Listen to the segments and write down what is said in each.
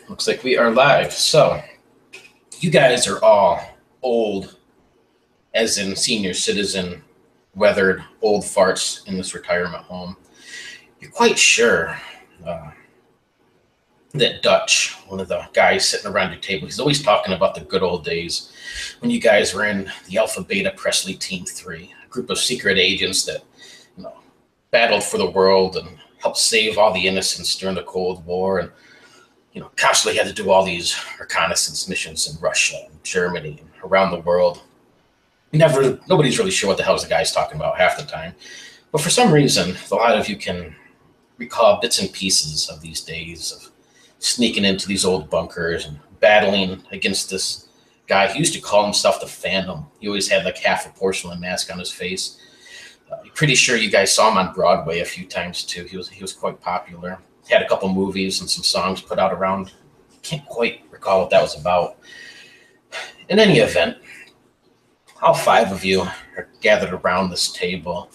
Looks like we are live. So, you guys are all old, as in senior citizen, weathered old farts in this retirement home. You're quite sure uh, that Dutch, one of the guys sitting around your table, he's always talking about the good old days when you guys were in the Alpha Beta Presley Team 3, a group of secret agents that, you know, battled for the world and helped save all the innocents during the Cold War and constantly had to do all these reconnaissance missions in Russia and Germany and around the world. Nobody's really sure what the hell the guy's talking about half the time. But for some reason, a lot of you can recall bits and pieces of these days of sneaking into these old bunkers and battling against this guy. He used to call himself the Phantom. He always had like half a porcelain mask on his face. Pretty sure you guys saw him on Broadway a few times too. He was quite popular. He had a couple movies and some songs put out around. Can't quite recall what that was about. In any event, all five of you are gathered around this table.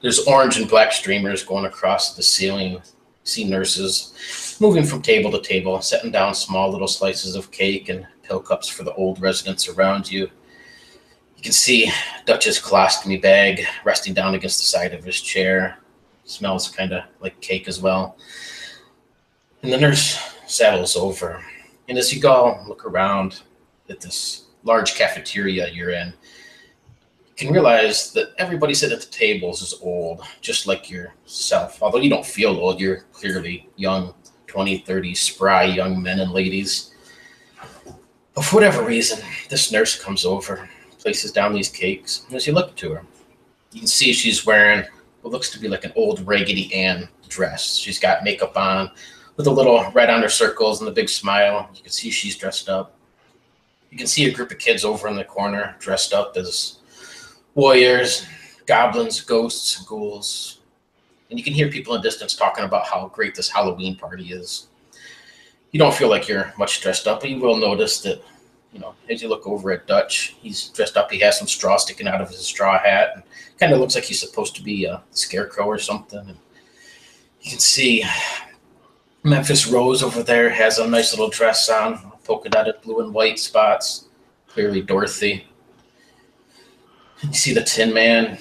There's orange and black streamers going across the ceiling. See nurses moving from table to table, setting down small little slices of cake and pill cups for the old residents around you. You can see Dutch's colostomy bag resting down against the side of his chair. Smells kind of like cake as well. And the nurse saddles over. And as you all look around at this large cafeteria you're in, you can realize that everybody sitting at the tables is old, just like yourself. Although you don't feel old, you're clearly young, 20, 30, spry young men and ladies. But for whatever reason, this nurse comes over, places down these cakes, and as you look to her, you can see she's wearing what looks to be like an old Raggedy Ann dress. She's got makeup on, with a little red on her circles and a big smile. You can see she's dressed up. You can see a group of kids over in the corner dressed up as warriors, goblins, ghosts, ghouls. And you can hear people in the distance talking about how great this Halloween party is. You don't feel like you're much dressed up, but you will notice that, as you look over at Dutch, he's dressed up. He has some straw sticking out of his straw hat and kind of looks like he's supposed to be a scarecrow or something. And you can see Memphis Rose over there has a nice little dress on, polka dotted blue and white spots. Clearly Dorothy. You see the Tin Man,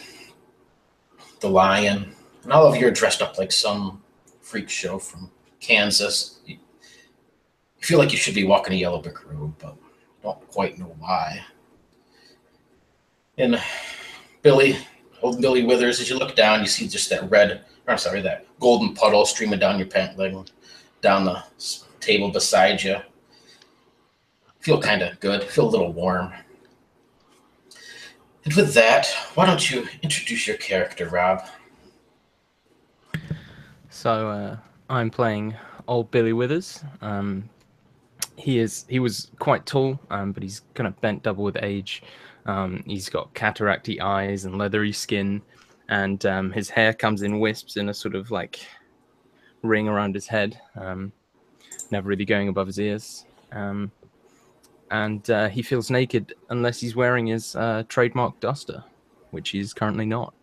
the Lion, and all of you are dressed up like some freak show from Kansas. You feel like you should be walking a yellow brick road, but don't quite know why. And old Billy Withers, as you look down, you see just that golden puddle streaming down your pant leg, down the table beside you. Feel kind of good, feel a little warm. And with that, why don't you introduce your character, Rob? So I'm playing old Billy Withers. He was quite tall, but he's kind of bent double with age. He's got cataracty eyes and leathery skin, and his hair comes in wisps in a sort of like ring around his head, never really going above his ears. And he feels naked unless he's wearing his trademark duster, which he's currently not.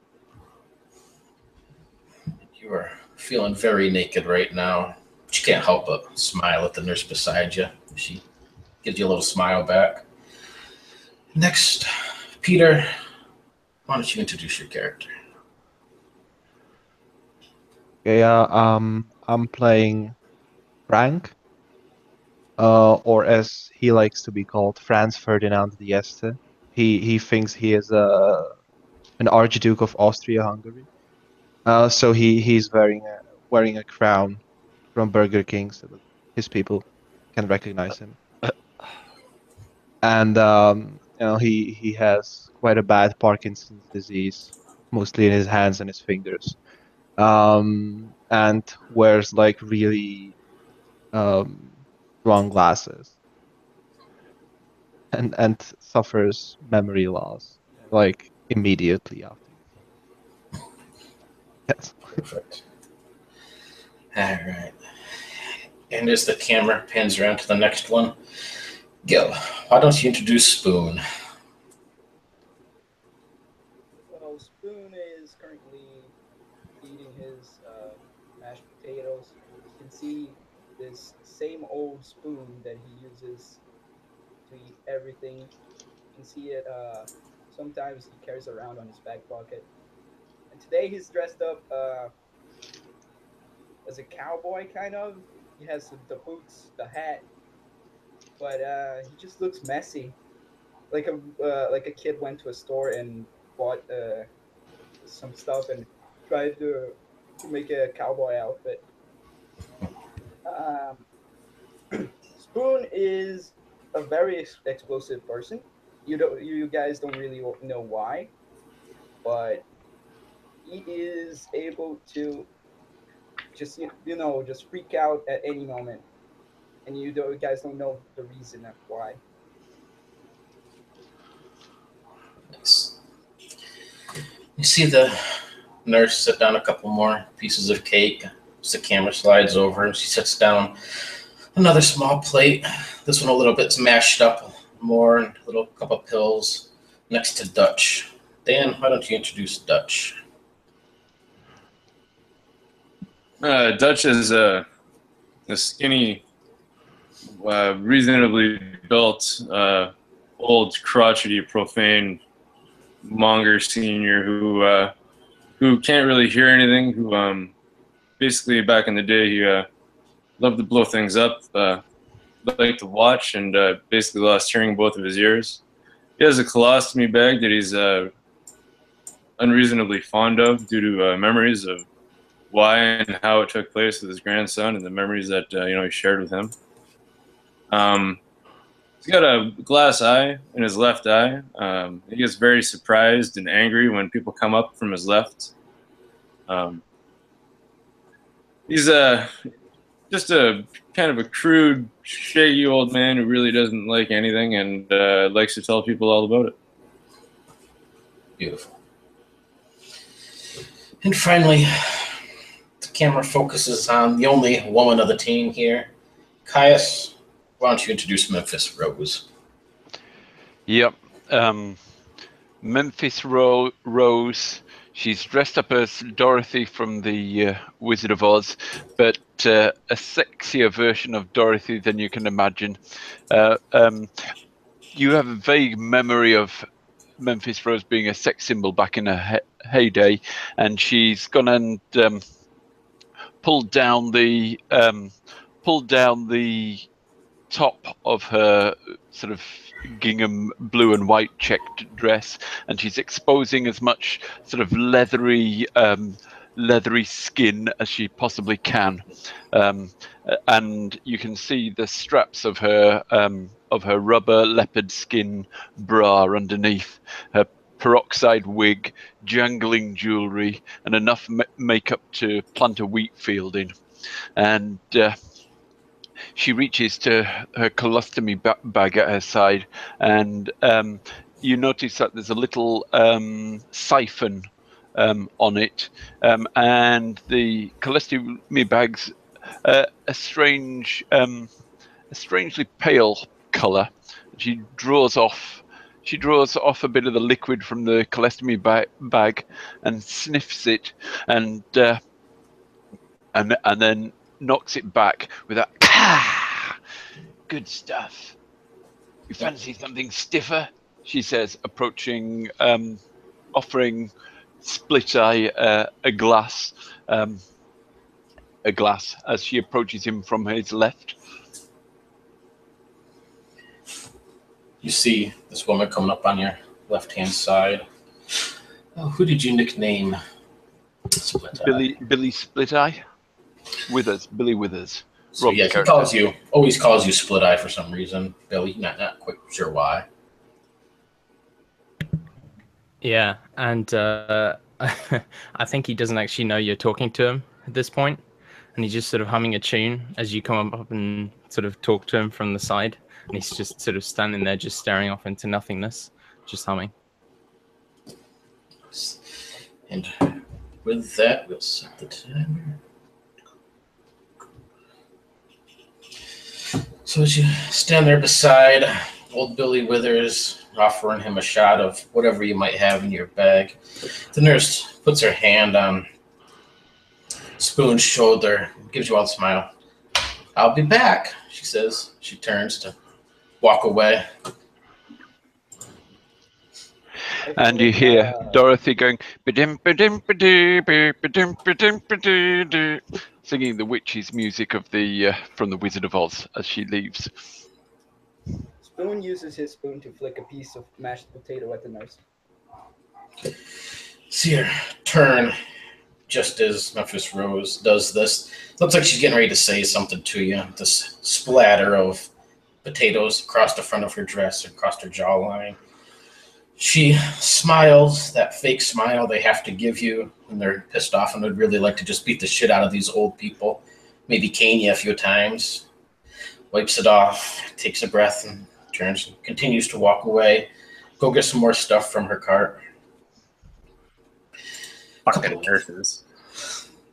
You are feeling very naked right now, but you can't help but smile at the nurse beside you. She gives you a little smile back. Next, Peter, why don't you introduce your character? Yeah, I'm playing Frank, or as he likes to be called, Franz Ferdinand Dieste. He thinks he is an Archduke of Austria-Hungary. So he's wearing a crown from Burger King, so that his people can recognize him. And he has quite a bad Parkinson's disease, mostly in his hands and his fingers. And wears like really strong glasses, and suffers memory loss like immediately after. Yes. Perfect. All right. And as the camera pans around to the next one, Gil, why don't you introduce Spoon? Well, Spoon is currently eating his mashed potatoes. You can see this same old spoon that he uses to eat everything. You can see it. Sometimes he carries around on his back pocket. And today he's dressed up as a cowboy, kind of. He has the boots, the hat, but he just looks messy, like a kid went to a store and bought some stuff and tried to make a cowboy outfit. Um, Spoon is a very explosive person. You guys don't really know why, but he is able to just just freak out at any moment, and you guys don't know the reason of why. Nice. You see the nurse sit down a couple more pieces of cake. As the camera slides over, and she sits down another small plate. This one a little bit mashed up more, and a little cup of pills next to Dutch. Dan, why don't you introduce Dutch? Dutch is a skinny, reasonably built, old, crotchety, profane monger senior who can't really hear anything. Who basically back in the day he loved to blow things up, liked to watch, and basically lost hearing in both of his ears. He has a colostomy bag that he's unreasonably fond of due to memories of why and how it took place with his grandson and the memories that he shared with him. He's got a glass eye in his left eye. He gets very surprised and angry when people come up from his left. He's just a kind of a crude, shaggy old man who really doesn't like anything and likes to tell people all about it. Beautiful. And finally, the camera focuses on the only woman of the team here. Caius, why don't you introduce Memphis Rose? Yep. Memphis Rose. She's dressed up as Dorothy from the Wizard of Oz, but a sexier version of Dorothy than you can imagine. You have a vague memory of Memphis Rose being a sex symbol back in her heyday, and she's gone and pulled down the top of her sort of gingham blue and white checked dress, and she's exposing as much sort of leathery skin as she possibly can, and you can see the straps of her rubber leopard skin bra underneath her peroxide wig, jangling jewelry, and enough makeup to plant a wheat field in. And she reaches to her colostomy bag at her side, and you notice that there's a little siphon on it, and the colostomy bag's a strangely pale color. She draws off a bit of the liquid from the colostomy bag and sniffs it, and then knocks it back with a good stuff. You fancy something stiffer? She says, approaching, offering Split Eye a glass as she approaches him from his left. You see this woman coming up on your left-hand side. Oh, who did you nickname Split Eye? Billy Split Eye? Billy Withers. So yeah, he always calls you Split Eye for some reason. Billy, not quite sure why. Yeah, and I think he doesn't actually know you're talking to him at this point, and he's just sort of humming a tune as you come up and sort of talk to him from the side, and he's just sort of standing there, just staring off into nothingness, just humming. And with that, we'll set the timer. So as you stand there beside old Billy Withers, offering him a shot of whatever you might have in your bag, the nurse puts her hand on Spoon's shoulder, gives you all a smile. I'll be back, she says. She turns to walk away. And you hear Dorothy going, "Ba-dim, ba-dim, ba-dee, ba-dim, ba-dim, ba-dee-dee," singing the witch's music of the from the Wizard of Oz as she leaves. Spoon uses his spoon to flick a piece of mashed potato at the nurse. See her turn just as Memphis Rose does this. Looks like she's getting ready to say something to you. This splatter of potatoes across the front of her dress, across her jawline. She smiles, that fake smile they have to give you when they're pissed off and would really like to just beat the shit out of these old people. Maybe cane you a few times. Wipes it off, takes a breath, and turns and continues to walk away. Go get some more stuff from her cart. Fucking nurses.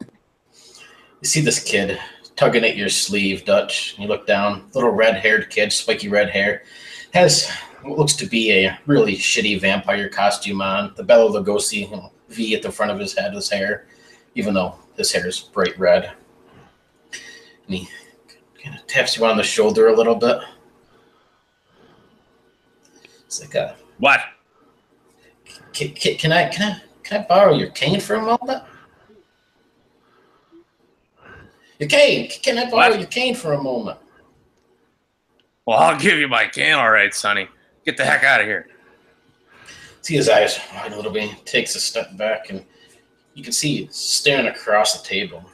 You see this kid tugging at your sleeve, Dutch. You look down, little red-haired kid, spiky red hair, has what looks to be a really shitty vampire costume on. The Bela Lugosi V at the front of his head, his hair, even though his hair is bright red. And he kind of taps you on the shoulder a little bit. It's like, What? Can I borrow your cane for a moment? Your cane. Can I borrow your cane for a moment? Well, I'll give you my cane, all right, Sonny. Get the heck out of here. See his eyes widen a little bit. He takes a step back, and you can see he's staring across the table.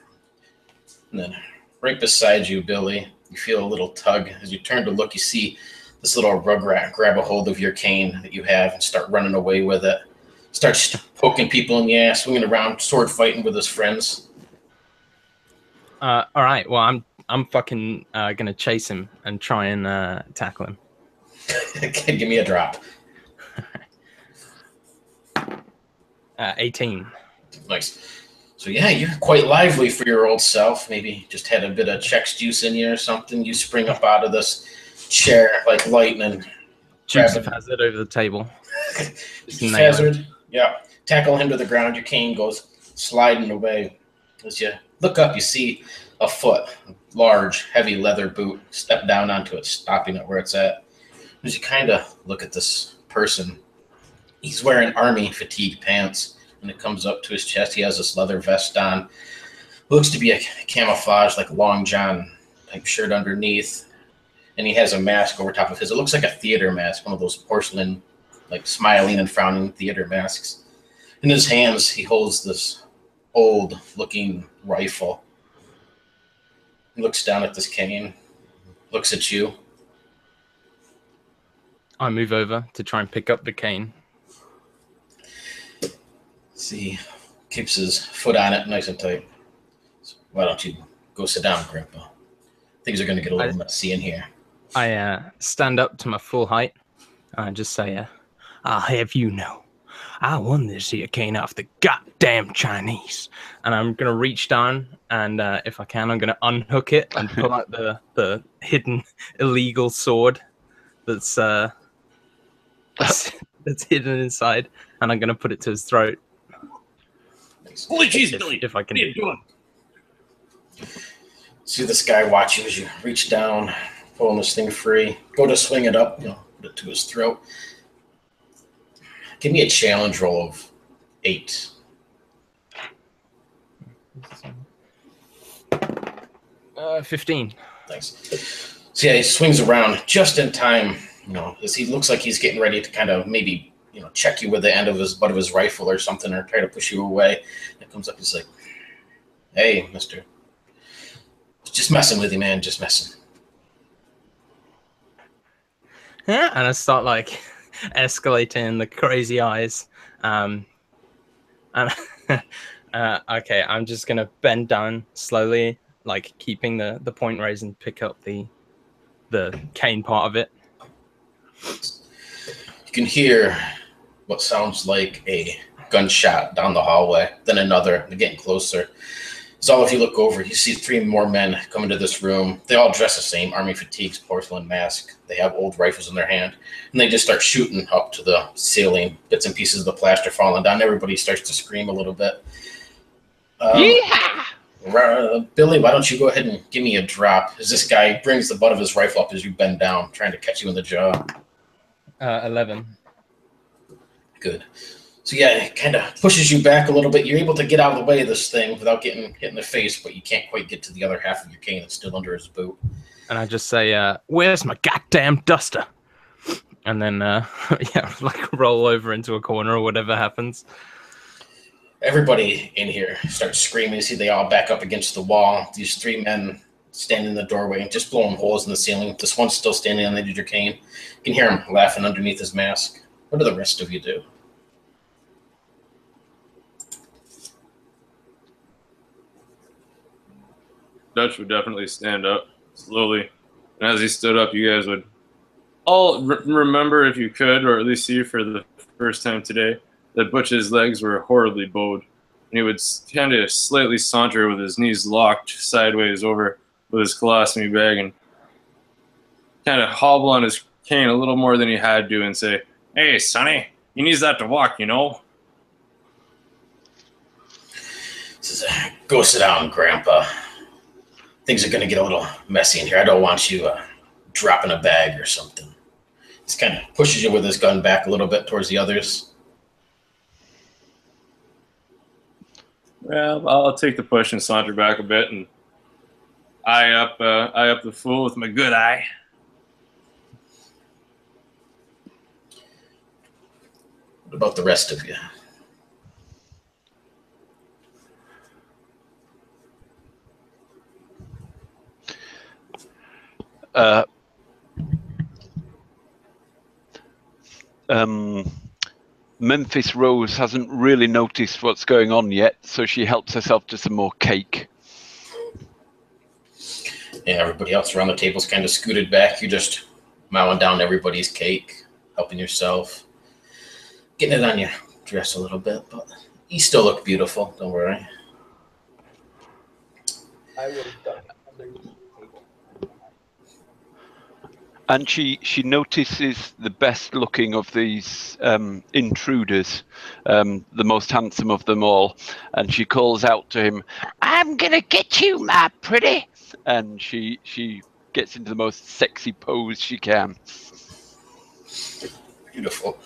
And then right beside you, Billy, you feel a little tug. As you turn to look, you see this little rugrat grab a hold of your cane that you have and start running away with it. Starts poking people in the ass, swinging around, sword fighting with his friends. All right. Well, I'm fucking gonna chase him and try and tackle him. Give me a drop. 18. Nice. So yeah, you're quite lively for your old self. Maybe just had a bit of Chex juice in you or something. You spring up out of this chair like lightning. Dukes of Hazzard over the table. Hazzard. Yeah. Tackle him to the ground. Your cane goes sliding away. As you look up, you see a foot, a large, heavy leather boot, step down onto it, stopping it where it's at. As you kind of look at this person, he's wearing army fatigue pants. When it comes up to his chest, he has this leather vest on. Looks to be a camouflage, like long john type shirt underneath. And he has a mask over top of his. It looks like a theater mask, one of those porcelain, like smiling and frowning theater masks. In his hands, he holds this old-looking rifle. He looks down at this cane, looks at you. I move over to try and pick up the cane. See, keeps his foot on it nice and tight. So why don't you go sit down, Grandpa? Things are going to get a little messy in here. I stand up to my full height. I just say, I'll have you know, I won this here cane off the goddamn Chinese. And I'm going to reach down, and if I can, I'm going to unhook it and pull out the hidden illegal sword that's hidden inside, and I'm going to put it to his throat. Holy cheese, Billy. If I can. What are you doing? See this guy watch you as you reach down, pulling this thing free. Go to swing it up, put it to his throat. Give me a challenge roll of 8. 15. Thanks. So yeah, he swings around just in time, as he looks like he's getting ready to kind of maybe, check you with the end of his butt of his rifle or something, or try to push you away. It comes up, he's like, "Hey, mister. Just messing with you, man, just messing." Yeah, and I start like escalating the crazy eyes. And okay, I'm just gonna bend down slowly, like keeping the point raised, and pick up the cane part of it. You can hear what sounds like a gunshot down the hallway, then another, they're getting closer. So if you look over, you see 3 more men come into this room. They all dress the same, army fatigues, porcelain mask. They have old rifles in their hand, and they just start shooting up to the ceiling. Bits and pieces of the plaster falling down. Everybody starts to scream a little bit. Yeehaw! Billy, why don't you go ahead and give me a drop? As this guy brings the butt of his rifle up as you bend down, trying to catch you in the jaw. 11. Good. So yeah, it kind of pushes you back a little bit. You're able to get out of the way of this thing without getting hit in the face, but you can't quite get to the other half of your cane that's still under his boot. And I just say, where's my goddamn duster? And then, yeah, like roll over into a corner or whatever happens. Everybody in here starts screaming. You see they all back up against the wall. These three men standing in the doorway, just blowing holes in the ceiling. This one's still standing on the edge of your cane. You can hear him laughing underneath his mask. What do the rest of you do? Dutch would definitely stand up slowly. And as he stood up, you guys would all remember, if you could, or at least see for the first time today, that Butch's legs were horribly bowed. And he would kind of slightly saunter with his knees locked sideways over with his colostomy bag and kind of hobble on his cane a little more than he had to and say, "Hey, Sonny, he needs that to walk, you know?" Says, go sit down, Grandpa. Things are going to get a little messy in here. I don't want you dropping a bag or something. Just kind of pushes you with his gun back a little bit towards the others. Well, I'll take the push and saunter back a bit and eye up the fool with my good eye. What about the rest of you? Memphis Rose hasn't really noticed what's going on yet, so she helps herself to some more cake. Yeah, everybody else around the table's kind of scooted back. You're just mowing down everybody's cake, helping yourself, getting it on your dress a little bit, but you still look beautiful. Don't worry. I will duck under the table. And she notices the best looking of these intruders, the most handsome of them all, and she calls out to him, "I'm gonna get you, my pretty!" And she gets into the most sexy pose she can. Beautiful.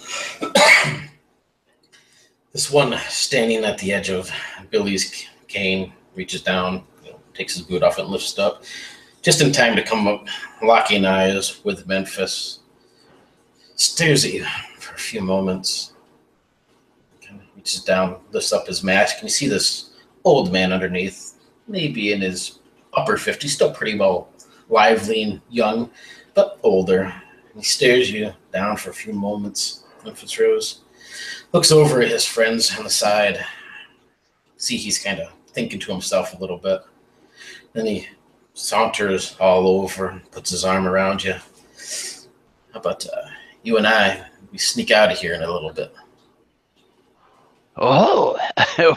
This one standing at the edge of Billy's cane reaches down, takes his boot off and lifts it up, just in time to come up, locking eyes with Memphis. Stares at you for a few moments. Kind of reaches down, lifts up his mask, and you see this old man underneath, maybe in his upper 50s, still pretty well lively and young, but older. And he stares you down for a few moments. Memphis Rose looks over at his friends on the side. See, he's kind of thinking to himself a little bit. Then he saunters all over, puts his arm around you. How about you and we sneak out of here in a little bit? Oh,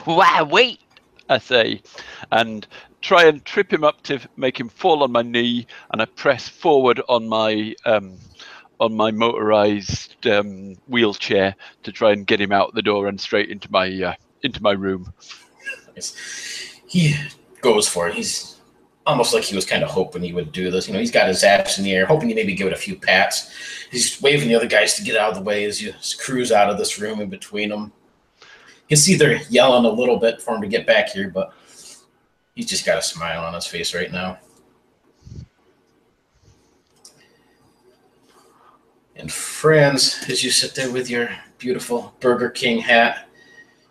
why wait, I say, and try and trip him up to make him fall on my knee, and I press forward on my motorized wheelchair to try and get him out the door and straight into my room. He goes for it. He's almost like he was kind of hoping he would do this. He's got his ass in the air, hoping you maybe give it a few pats. He's waving the other guys to get out of the way as you cruise out of this room in between them. You can see they're yelling a little bit for him to get back here, but he's just got a smile on his face right now. And friends, as you sit there with your beautiful Burger King hat,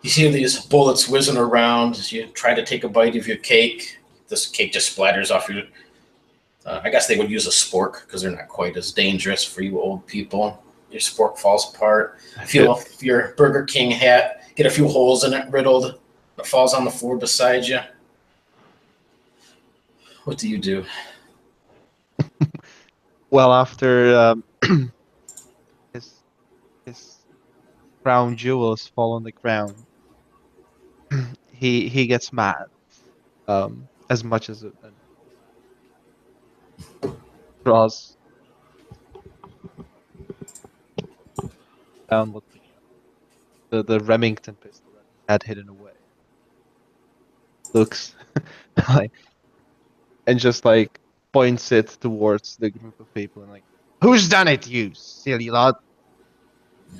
you see these bullets whizzing around as you try to take a bite of your cake. This cake just splatters off your... I guess they would use a spork because they're not quite as dangerous for you old people. Your spork falls apart. Feel your Burger King hat, get a few holes in it, riddled. It falls on the floor beside you. What do you do? Well, after his crown jewels fall on the ground, he gets mad. As much as it draws down the Remington pistol that he had hidden away. looks like, and just like points it towards the group of people and like, "Who's done it, you silly lot?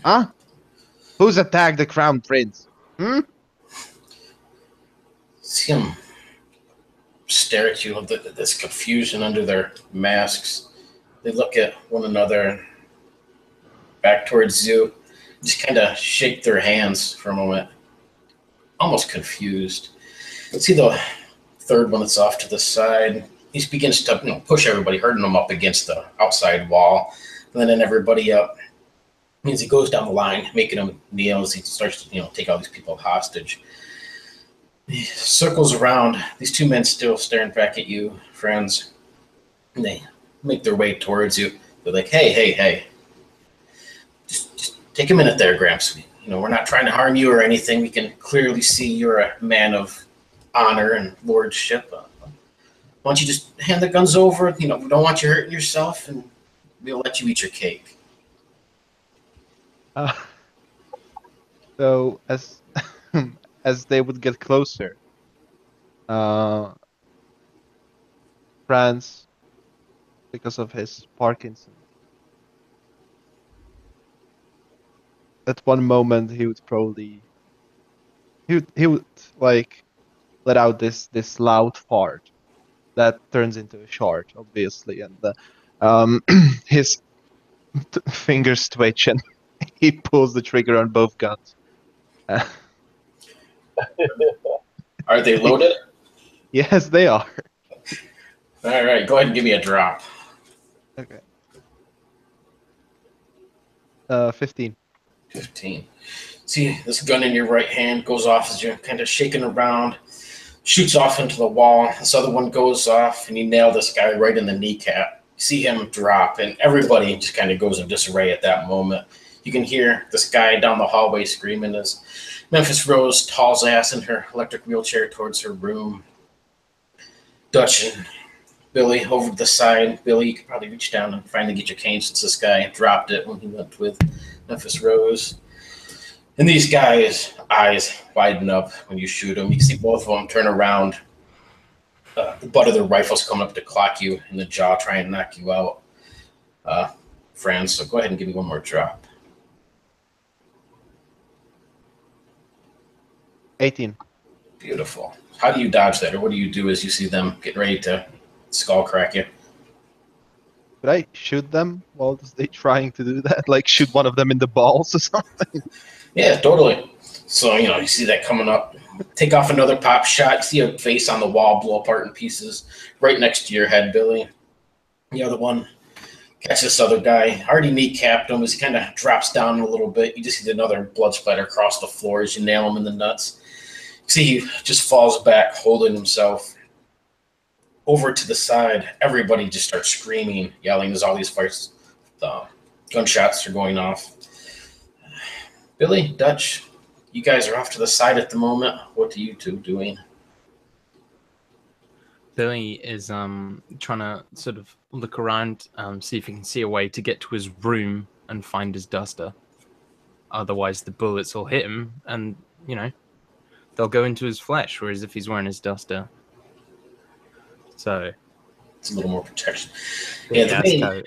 Huh? Who's attacked the crown prince? Hmm?" See him stare at you with this confusion under their masks. They look at one another, back towards you, just kind of shake their hands for a moment, almost confused. See the third one that's off to the side. He begins to push everybody, herding them up against the outside wall, and then everybody up. As he goes down the line, making them kneel as he starts to take all these people hostage. He circles around. These two men still staring back at you, friends. And they make their way towards you. They're like, hey. Just take a minute there, Gramps. We're not trying to harm you or anything. We can clearly see you're a man of honor and lordship. Why don't you just hand the guns over? We don't want you hurting yourself, and we'll let you eat your cake. So as as they would get closer, Franz, because of his Parkinson, at one moment he would probably he would like let out this loud fart that turns into a shart, obviously, and his fingers twitch and he pulls the trigger on both guns. Are they loaded? Yes, they are. All right, go ahead and give me a drop. Okay. 15. 15. See, this gun in your right hand goes off as you're kind of shaking around, shoots off into the wall. This other one goes off, and you nail this guy right in the kneecap. You see him drop, and everybody just kind of goes in disarray at that moment. You can hear this guy down the hallway screaming as Memphis Rose hauls ass in her electric wheelchair towards her room. Dutch and Billy over to the side. Billy, you could probably reach down and finally get your cane since this guy dropped it when he went with Memphis Rose. And these guys' eyes widen up when you shoot them. You can see both of them turn around. The butt of their rifles coming up to clock you in the jaw, try and knock you out. Franz, so go ahead and give me one more drop. 18. Beautiful. How do you dodge that, or what do you do as you see them getting ready to skull crack you? Could I shoot them while they trying to do that? Like shoot one of them in the balls or something? Yeah, totally. So, you see that coming up. Take off another pop shot. You see a face on the wall blow apart in pieces right next to your head, Billy. The other one catch this other guy. Already kneecapped him as he kind of drops down a little bit. You just see another blood splatter across the floor as you nail him in the nuts. You see he just falls back, holding himself. Over to the side, everybody just starts screaming, yelling as all these fights, gunshots are going off. Billy, Dutch, you guys are off to the side at the moment. What are you two doing? Billy is trying to sort of look around, see if he can see a way to get to his room and find his duster. Otherwise, the bullets will hit him, and they'll go into his flesh. Whereas if he's wearing his duster, so it's a little more protection. Yeah,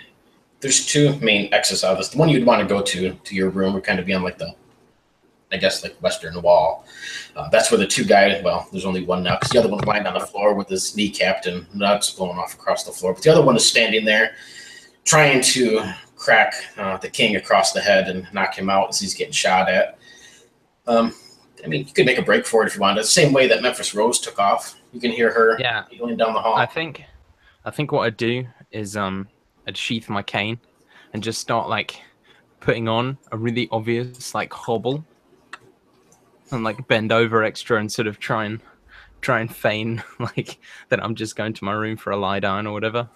there's two main exits out of this. The one you'd want to go to your room would kind of be on like the western wall. That's where the two guys, well, there's only one now because the other one's lying on the floor with his kneecapped and nuts blowing off across the floor. But the other one is standing there trying to crack the king across the head and knock him out as he's getting shot at. You could make a break for it if you wanted. The same way that Memphis Rose took off. You can hear her going down the hall. I think what I'd do is I'd sheath my cane and just start putting on a really obvious hobble and bend over extra and sort of try and feign that I'm just going to my room for a lie down or whatever.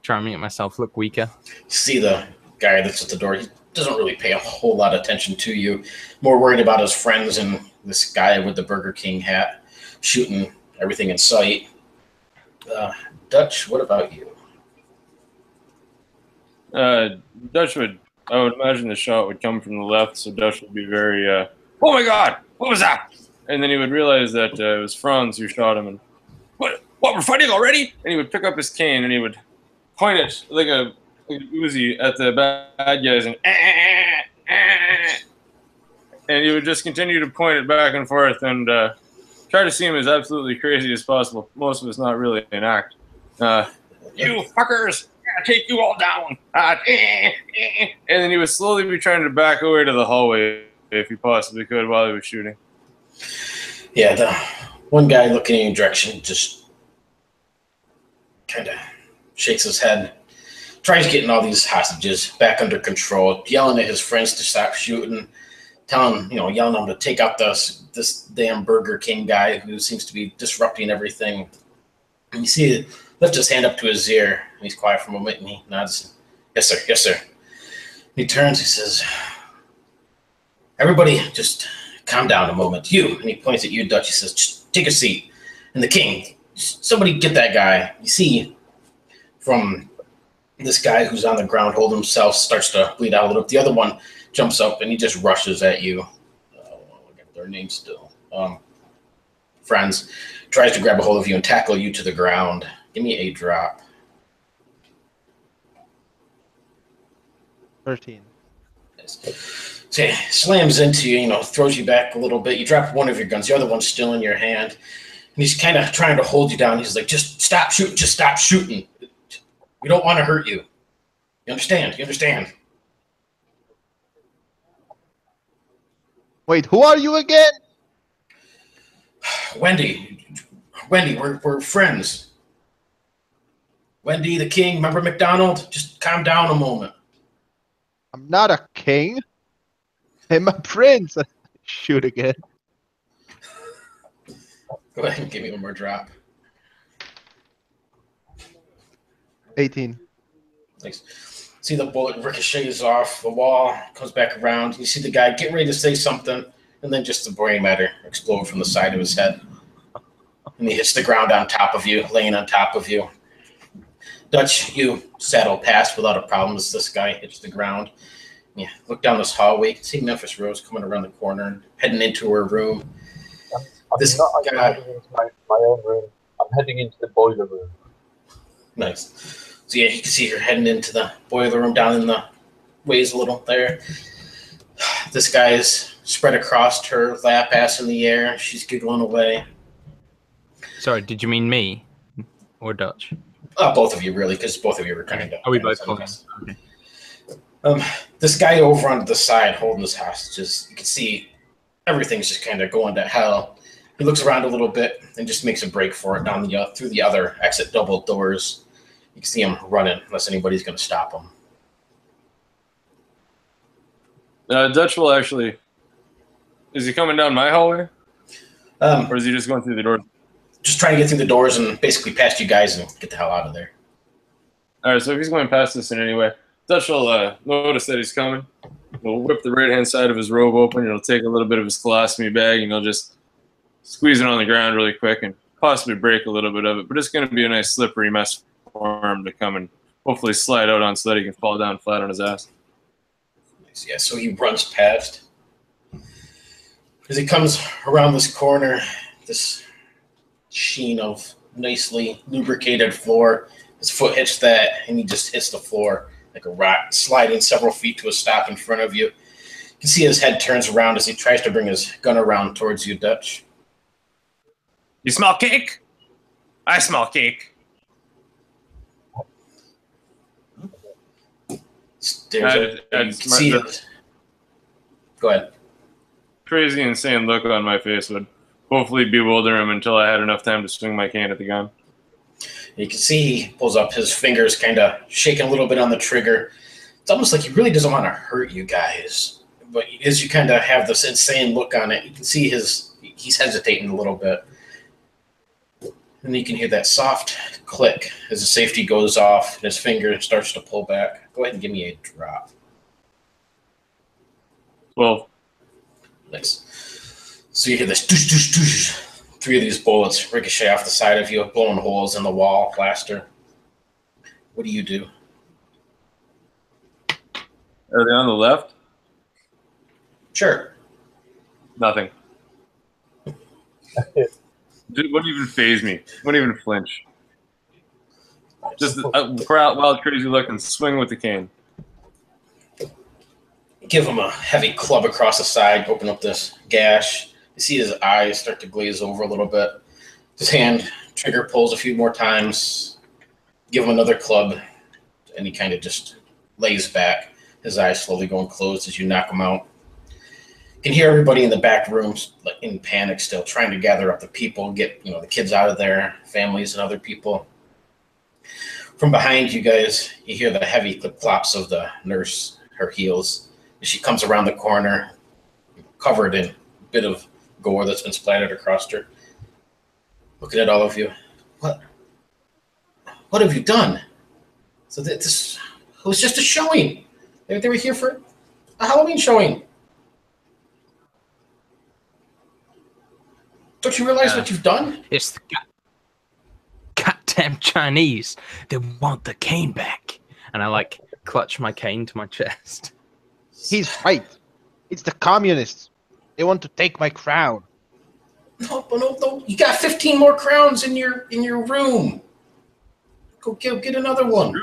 Try and make myself look weaker. See the guy that's at the door. He doesn't really pay a whole lot of attention to you. More worried about his friends and this guy with the Burger King hat shooting everything in sight. Dutch, what about you? Dutch I would imagine the shot would come from the left, so Dutch would be very, oh my God, what was that? and then he would realize that it was Franz who shot him. And what? We're fighting already? And he would pick up his cane and he would point it like a Uzi at the bad guys, and he would just continue to point it back and forth and try to seem as absolutely crazy as possible. Most of it's not really an act. You fuckers, I'll take you all down. And then he would slowly be trying to back away to the hallway if he possibly could while he was shooting. Yeah, the one guy looking in your direction just kind of shakes his head, tries getting all these hostages back under control, yelling at his friends to stop shooting, yelling them to take out this damn Burger King guy who seems to be disrupting everything. And you see it lift his hand up to his ear, and he's quiet for a moment, and he nods. Yes, sir. Yes, sir. And he turns. He says, "Everybody, just calm down a moment. You." And he points at you, Dutch. He says, "Just take a seat." And the king, somebody get that guy. You see, from this guy who's on the ground holding himself, starts to bleed out a little bit. The other one jumps up and he just rushes at you. I'll get their name still. Friends, tries to grab a hold of you and tackle you to the ground. Give me a drop. 13. So he slams into you, throws you back a little bit. You drop one of your guns. The other one's still in your hand. And he's kind of trying to hold you down. He's like, just stop shooting. Just stop shooting. We don't want to hurt you. You understand? You understand? Wait, who are you again? Wendy, we're friends. Wendy, the king, remember McDonald? Just calm down a moment. I'm not a king. I'm a prince. Shoot again. Go ahead and give me one more drop. 18. Thanks. See the bullet ricochets off the wall, comes back around. You see the guy getting ready to say something, and then just the brain matter explode from the side of his head. And he hits the ground on top of you, laying on top of you. Dutch, you saddle past without a problem as this guy hits the ground. You look down this hallway. You can see Memphis Rose coming around the corner, heading into her room. I'm not heading into my own room. I'm heading into the boiler room. Nice. So yeah, you can see her heading into the boiler room down in the ways a little there. This guy is spread across her lap, ass in the air. She's giggling away. Sorry, did you mean me or Dutch? Both of you, really, because both of you were kind of. Are we both calling? Okay. This guy over on the side holding his hostages, you can see everything's just kind of going to hell. He looks around a little bit and just makes a break for it down through the other exit double doors. You can see him running unless anybody's going to stop him. Dutch will actually. Is he coming down my hallway? Or is he just going through the door? Just trying to get through the doors and basically past you guys and get the hell out of there. All right, so if he's going past us in any way, Dutch will notice that he's coming. He'll whip the right-hand side of his robe open. He'll take a little bit of his colostomy bag, and he'll just squeeze it on the ground really quick and possibly break a little bit of it. But it's going to be a nice slippery mess for him to come and hopefully slide out on so that he can fall down flat on his ass. Yeah, so he runs past. As he comes around this corner, this sheen of nicely lubricated floor, his foot hits that, and he just hits the floor like a rock, sliding several feet to a stop in front of you. You can see his head turns around as he tries to bring his gun around towards you, Dutch. You smell cake? I smell cake. You can see it. Go ahead. Crazy, insane look on my face would hopefully bewilder him until I had enough time to swing my cane at the gun. You can see he pulls up his fingers, kind of shaking a little bit on the trigger. It's almost like he really doesn't want to hurt you guys. But as you kind of have this insane look on it, you can see he's hesitating a little bit. And you can hear that soft click as the safety goes off and his finger starts to pull back. Go ahead and give me a drop. 12. Nice. So you hear this doosh, doosh, doosh. 3 of these bullets ricochet off the side of you, blowing holes in the wall, plaster. What do you do? Are they on the left? Sure. Nothing. Wouldn't even phase me. Wouldn't even flinch. Just a proud, wild, crazy look and swing with the cane. Give him a heavy club across the side, open up this gash. You see his eyes start to glaze over a little bit. His hand trigger pulls a few more times. Give him another club, and he kind of just lays back. His eyes slowly going closed as you knock him out. You can hear everybody in the back rooms like in panic still, trying to gather up the people, get the kids out of there, families and other people. From behind you guys, you hear the heavy clip-clops of the nurse, her heels. As she comes around the corner, covered in a bit of gore that's been splattered across her. Looking at all of you. What have you done? So this was just a showing. They were here for a Halloween showing. Don't you realize what you've done? It's the goddamn Chinese. They want the cane back. And I like clutch my cane to my chest. He's right. It's the communists. They want to take my crown. No. You got 15 more crowns in your room. Go get another one.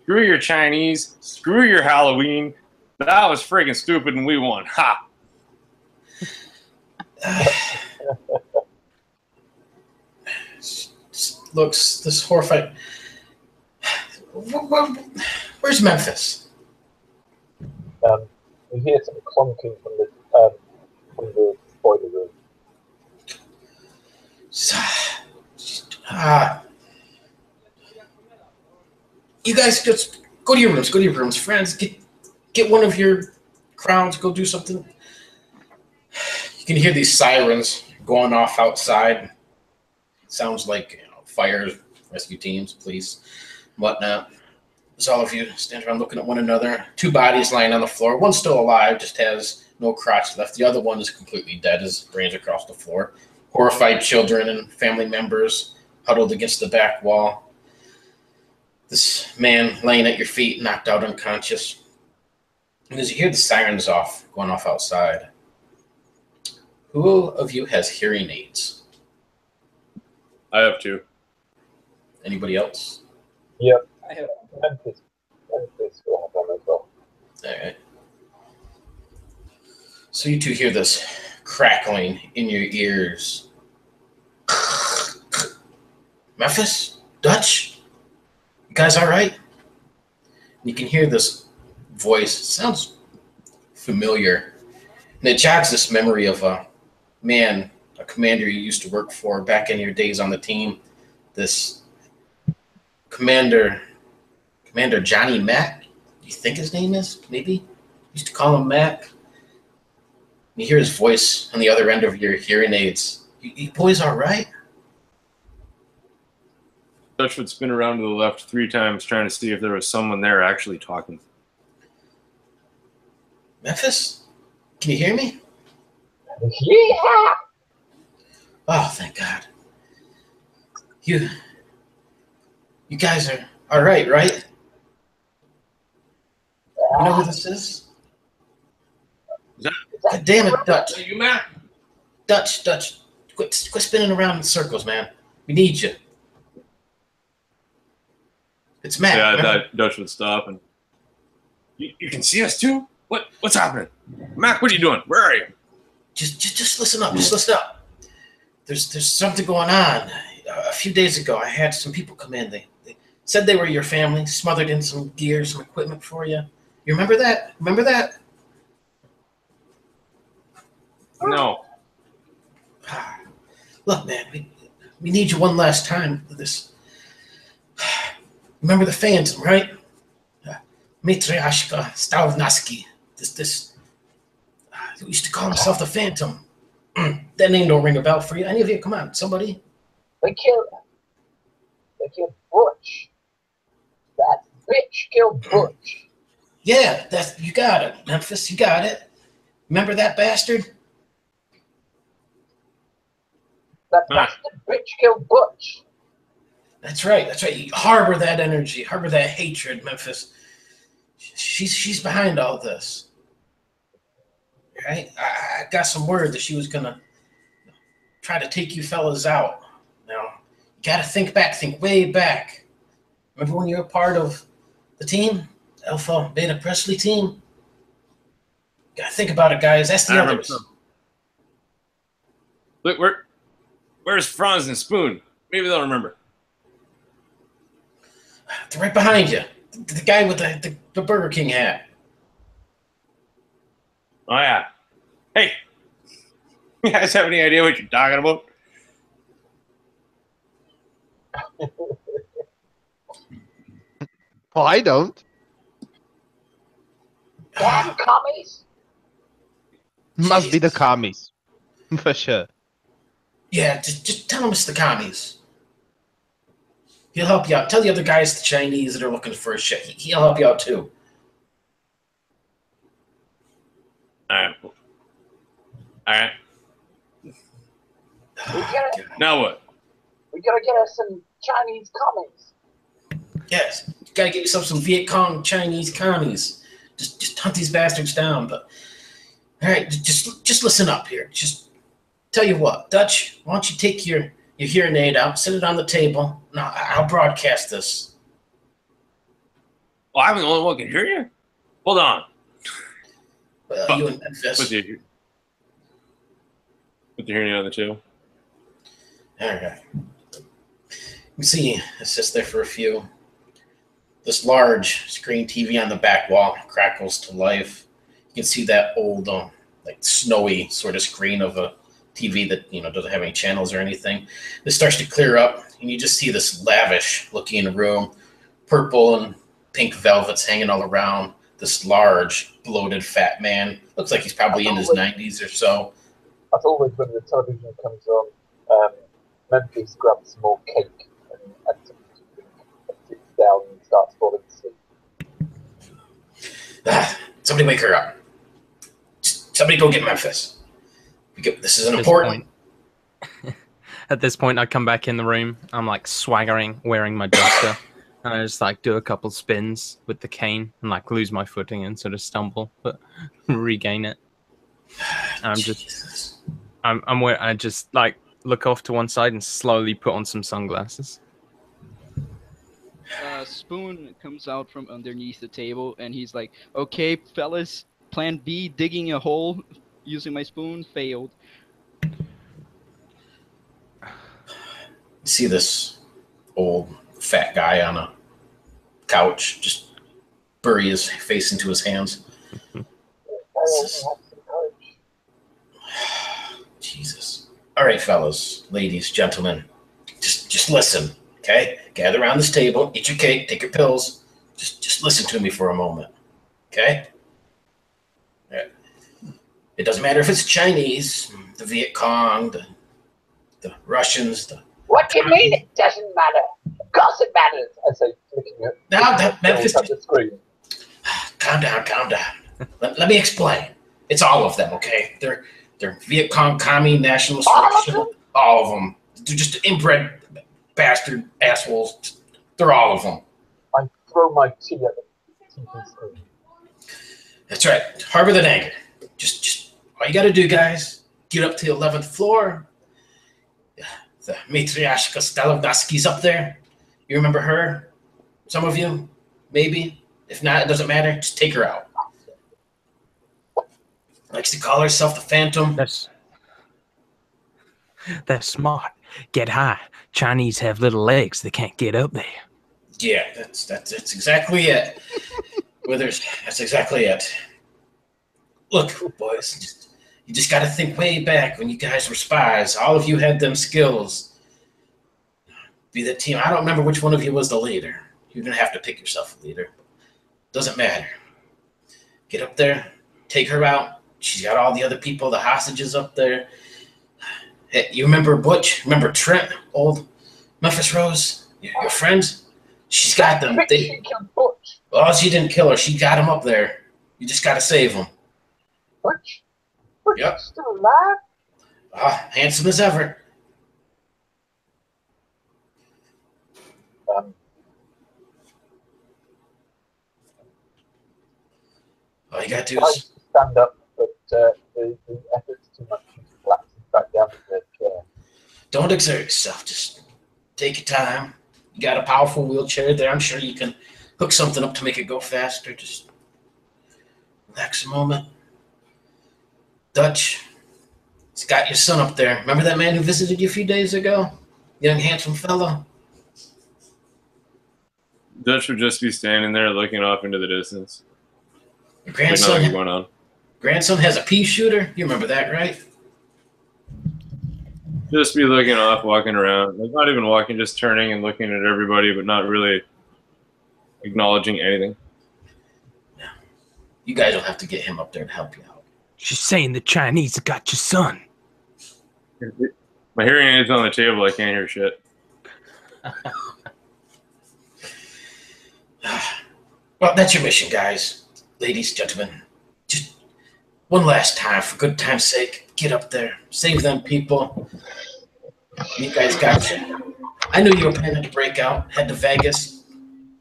Screw your Chinese. Screw your Halloween. That was freaking stupid and we won. Ha! Looks this horrified. Where's Memphis? We hear some clunking from the boiler room. You guys just go to your rooms. Go to your rooms, friends. Get one of your crowns. Go do something. You can hear these sirens going off outside. Sounds like fire, rescue teams, police, whatnot. As all of you stand around looking at one another. Two bodies lying on the floor. One's still alive, just has no crotch left. The other one is completely dead, his brains across the floor. Horrified children and family members huddled against the back wall. This man laying at your feet, knocked out unconscious. And as you hear the sirens going off outside, who of you has hearing aids? I have two. Anybody else? Yep. I have. Memphis will have them as well. All right. So you two hear this crackling in your ears. Memphis? Dutch? You guys all right? And you can hear this voice. It sounds familiar. And it jogs this memory of a man, a commander you used to work for back in your days on the team. This Commander Johnny Mac, you think his name is? Maybe? Used to call him Mac. You hear his voice on the other end of your hearing aids. You boys all right? Dutch would spin around to the left 3 times trying to see if there was someone there actually talking. Memphis? Can you hear me? Yeah! Oh, thank God. You guys are all right, right? You know who this is? God damn it, Dutch. Are you Matt? Dutch. Quit spinning around in circles, man. We need you. It's Matt. Yeah, I remember? thought Dutch would stop and you can see us too? What's happening? Mac, what are you doing? Where are you? Just listen up. Just listen up. There's something going on. A few days ago, I had some people come in. They said they were your family, smothered in some gear, some equipment for you. You remember that? Remember that? No. Look, man, we need you one last time for this. Remember the Phantom, right? Matryoshka Stavnaski. This who used to call himself the Phantom. That name don't ring a bell for you. Any of you? Come on, somebody. They killed Butch. That bitch killed Butch. Yeah, you got it, Memphis. You got it. Remember that bastard? That bastard bitch killed Butch. That's right. That's right. You harbor that energy, harbor that hatred, Memphis. She's behind all this. Right? I got some word that she was gonna try to take you fellas out. Now, you got to think back, think way back. Remember when you were part of the team? Alpha Beta Presley team? Got to think about it, guys. That's the others. Look, where's Franz and Spoon? Maybe they'll remember. They're right behind you. The guy with the Burger King hat. Oh, yeah. Hey, you guys have any idea what you're talking about? Well, I don't. Damn commies! Must be the commies. For sure. Yeah, just tell him it's the commies. He'll help you out. Tell the other guys, the Chinese that are looking for a shit. He'll help you out too. All right. Now what? We gotta get us some Chinese commies. Yes, you gotta get yourself some Viet Cong Chinese commies. Just hunt these bastards down. But all right, just listen up here. Just tell you what, Dutch. Why don't you take your hearing aid out, sit it on the table. Now I'll broadcast this. Oh, I'm the only one who can hear you? Hold on. Well, you and Memphis. Put the hearing aid on the table. All right. You see, it's just there for a few. This large screen TV on the back wall crackles to life. You can see that old, like snowy sort of screen of a TV that doesn't have any channels or anything. This starts to clear up, and you just see this lavish-looking room, purple and pink velvets hanging all around. This large, bloated, fat man. Looks like he's probably in his 90s or so. As always, when the television comes on, Memphis grabs some more cake and sits down and starts falling asleep. Somebody wake her up. Somebody go get Memphis. This is an important. At this point, I come back in the room. I'm like swaggering, wearing my duster. And I just like do a couple spins with the cane and like lose my footing and sort of stumble, but regain it. And I just like look off to one side and slowly put on some sunglasses. Spoon comes out from underneath the table and he's like, "Okay, fellas, plan B, digging a hole using my spoon, failed." See this old fat guy on a couch just bury his face into his hands. Jesus. All right, fellas, ladies, gentlemen, just listen, okay? Gather around this table, eat your cake, take your pills. Just listen to me for a moment, okay? It doesn't matter if it's Chinese, the Viet Cong, the Russians, What do you mean it doesn't matter? Of course it matters. I say, looking at Memphis, the screen. Calm down. Let me explain. It's all of them, okay? They're Viet Cong, commie, nationalist, all of them. They're just inbred bastard assholes. They're all of them. I throw my tea at the TV screen. That's right. Harbor that anger. Just all you got to do, guys, get up to the 11th floor. The Matriarchka Stalovnaski's up there. You remember her? Some of you? Maybe. If not, it doesn't matter. Just take her out. Likes to call herself the Phantom. That's smart. Get high. Chinese have little legs. They can't get up there. Yeah, that's exactly it. Withers, that's exactly it. Look, boys, you just got to think way back when you guys were spies. All of you had them skills. Be the team. I don't remember which one of you was the leader. You're going to have to pick yourself a leader. Doesn't matter. Get up there. Take her out. She's got all the other people, the hostages up there. Hey, you remember Butch? Remember Trent? Old Memphis Rose? Your friends? She's got them. She killed Butch. Oh, she didn't kill her. She got him up there. You just got to save him. Butch? Butch Yep. is still alive? Handsome as ever. All you got to do I is... stand up, but the effort's too much to collapse back down in the chair. Don't exert yourself. Just take your time. You got a powerful wheelchair there. I'm sure you can hook something up to make it go faster. Just relax a moment. Dutch, it's got your son up there. Remember that man who visited you a few days ago? Young, handsome fellow? Dutch would just be standing there looking off into the distance. Your Like nothing going on. grandson has a pea shooter? You remember that, right? Just be looking off, walking around. Like not even walking, just turning and looking at everybody, but not really acknowledging anything. You guys will have to get him up there to help you out. She's saying the Chinese got your son. My hearing aid's on the table. I can't hear shit. Well, that's your mission, guys. Ladies, gentlemen. Just one last time, for good time's sake. Get up there. Save them people. You guys got you. I knew you were planning to break out. Head to Vegas.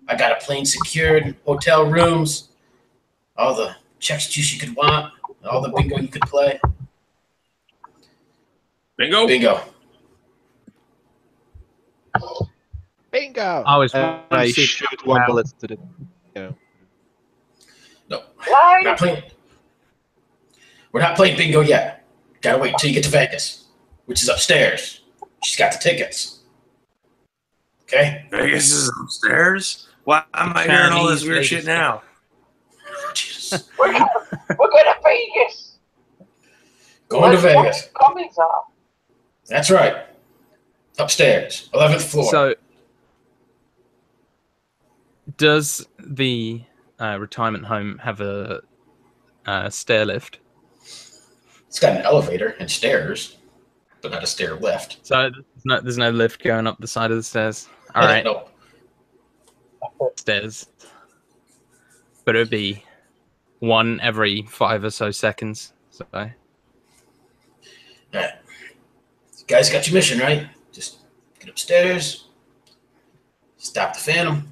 I got a plane secured. Hotel rooms. All the chex juice you could want. All the bingo you could play. Bingo? Bingo. Bingo! I was I shoot one bullet to the. No. We're not playing bingo yet. Gotta wait till you get to Vegas, which is upstairs. She's got the tickets. Okay? Vegas is upstairs? Why am I hearing all this weird shit now? Jesus. We're going to Vegas. Going to Vegas. Coming up. That's right. Upstairs, 11th floor. So, does the retirement home have a stair lift? It's got an elevator and stairs, but not a stair lift. So there's no lift going up the side of the stairs. All right, No. stairs. But it'd be one every 5 or so seconds. So All right. You guys got your mission, right? Just get upstairs, stop the Phantom,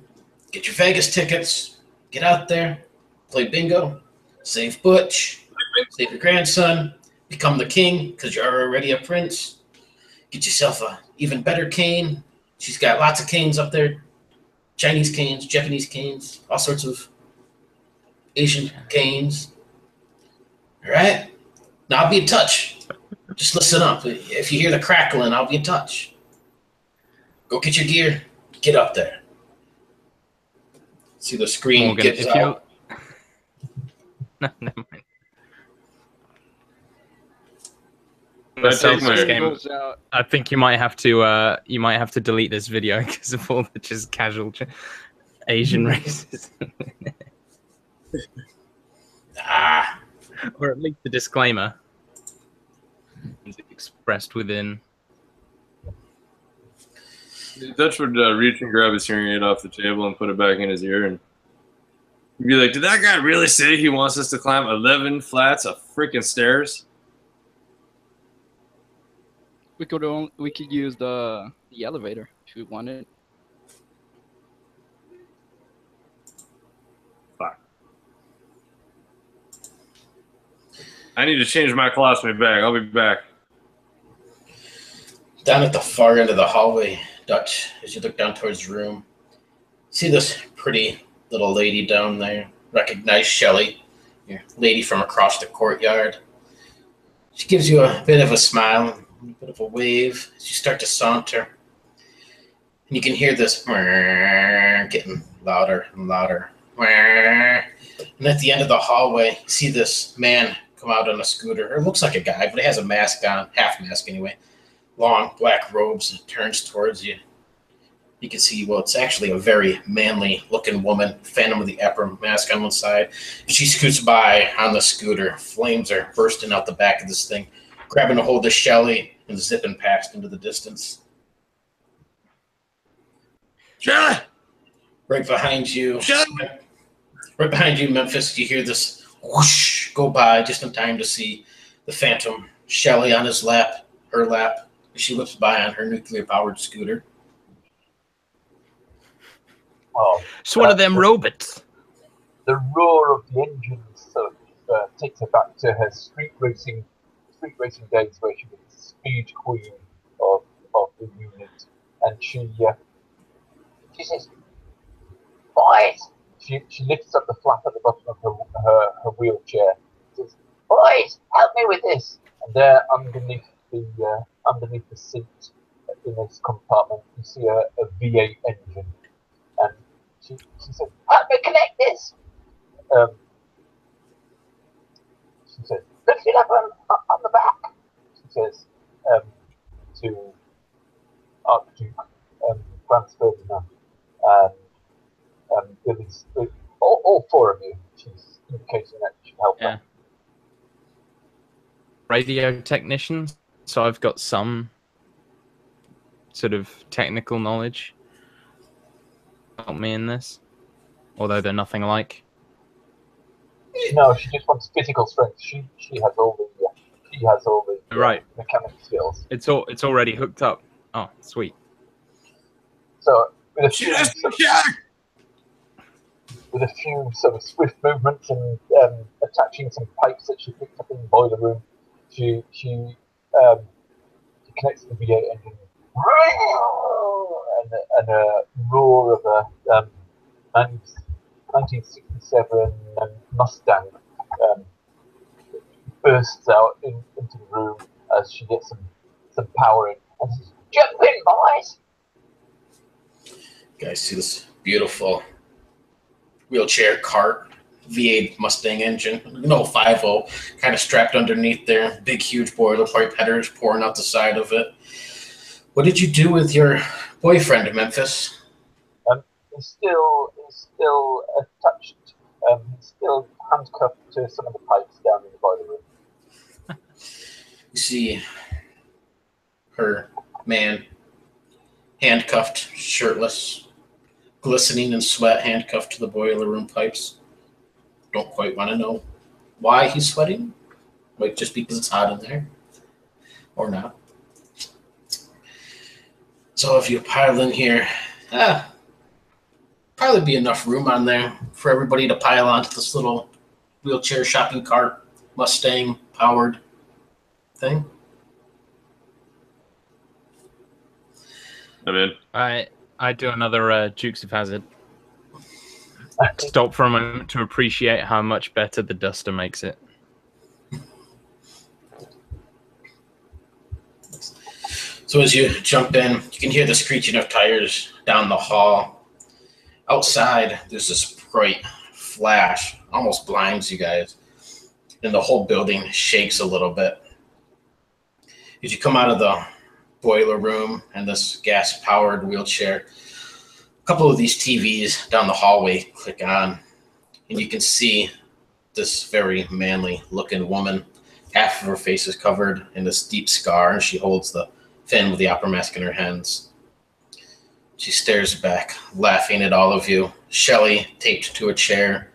get your Vegas tickets, get out there, play bingo, save Butch, save your grandson, become the king because you're already a prince. Get yourself a even better cane. She's got lots of canes up there. Chinese canes, Japanese canes, all sorts of Asian canes. All right? Now I'll be in touch. Just listen up. If you hear the crackling, I'll be in touch. Go get your gear. Get up there. See the screen Morgan, gets if out. no, never mind. Let's take my This game, Goes out. I think you might have to delete this video because of all the just casual Asian racism, or at least the disclaimer is expressed within. Dutch would reach and grab his hearing aid off the table and put it back in his ear, and he'd be like, "Did that guy really say he wants us to climb 11 flats of freaking stairs?" We could use the elevator if we wanted. Fuck. I need to change my colostomy bag. I'll be back. Down at the far end of the hallway, Dutch, as you look down towards the room, see this pretty little lady down there. Recognize Shelley, your lady from across the courtyard. She gives you a bit of a smile, a bit of a wave as you start to saunter. And you can hear this getting louder and louder. And at the end of the hallway, you see this man come out on a scooter. It looks like a guy, but he has a mask on, half mask anyway. Long black robes, and turns towards you. You can see, well, it's actually a very manly looking woman, Phantom of the Opera mask on one side. She scoots by on the scooter. Flames are bursting out the back of this thing, grabbing a hold of Shelley and zipping past into the distance. Shelley! Right behind you. Shelley! Right behind you, Memphis, you hear this whoosh go by just in time to see the Phantom, Shelley on his lap, her lap, as she whips by on her nuclear-powered scooter. Oh, It's one of them robots. the roar of the engines sort of takes her back to her street racing days, where she was the speed queen of the unit, and she says, "Boys!" She lifts up the flap at the bottom of her wheelchair. She says, "Boys, help me with this!" And there, underneath the seat in this compartment, you see a V8 engine, and she says, "Help me connect this." She says, "Lift it up on the back." She says to Archduke Franz Ferdinand and Billy's, all four of you. She's indicating that you should help Yeah. them. Radio technician, so I've got some sort of technical knowledge. Help me in this, although they're nothing alike. No, she just wants physical strength. She has all the Right. mechanic skills. It's already hooked up. Oh, sweet. So with a few sort of swift movements and attaching some pipes that she picked up in the boiler room, she connects to the V8 engine, and a roar of a 1967 Mustang bursts out into the room as she gets some power in. And says, "Jump in, boys!" You guys see this beautiful wheelchair cart, V8 Mustang engine, no 5.0, kind of strapped underneath there. Big, huge boiler pipe headers pouring out the side of it. What did you do with your boyfriend, Memphis? He's still attached. He's still handcuffed to some of the pipes down in the boiler room. You see her man handcuffed, shirtless, glistening in sweat, handcuffed to the boiler room pipes. Don't quite want to know why he's sweating. Like just because it's hot in there, or not. So if you pile in here, probably be enough room on there for everybody to pile onto this little wheelchair shopping cart, Mustang powered thing. I'm in. I do another Dukes of Hazzard. Stop for a moment to appreciate how much better the Duster makes it. So as you jump in, you can hear the screeching of tires down the hall. Outside, there's this bright flash, almost blinds you guys, and the whole building shakes a little bit. As you come out of the boiler room and this gas-powered wheelchair, a couple of these TVs down the hallway click on, and you can see this very manly-looking woman. Half of her face is covered in this deep scar, and she holds the fin with the opera mask in her hands. She stares back, laughing at all of you. Shelley taped to a chair.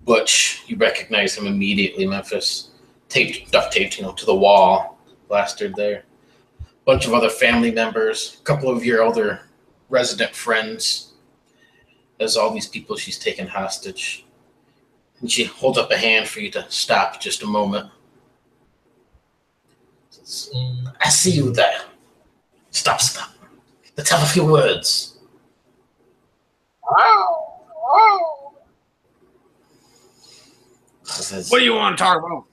Butch, you recognize him immediately, Memphis. Duct taped, to the wall, plastered there. Bunch of other family members, a couple of your older resident friends. There's all these people she's taken hostage. And she holds up a hand for you to stop just a moment. I see you there. Stop. Let's have a few words. What do you want to talk about?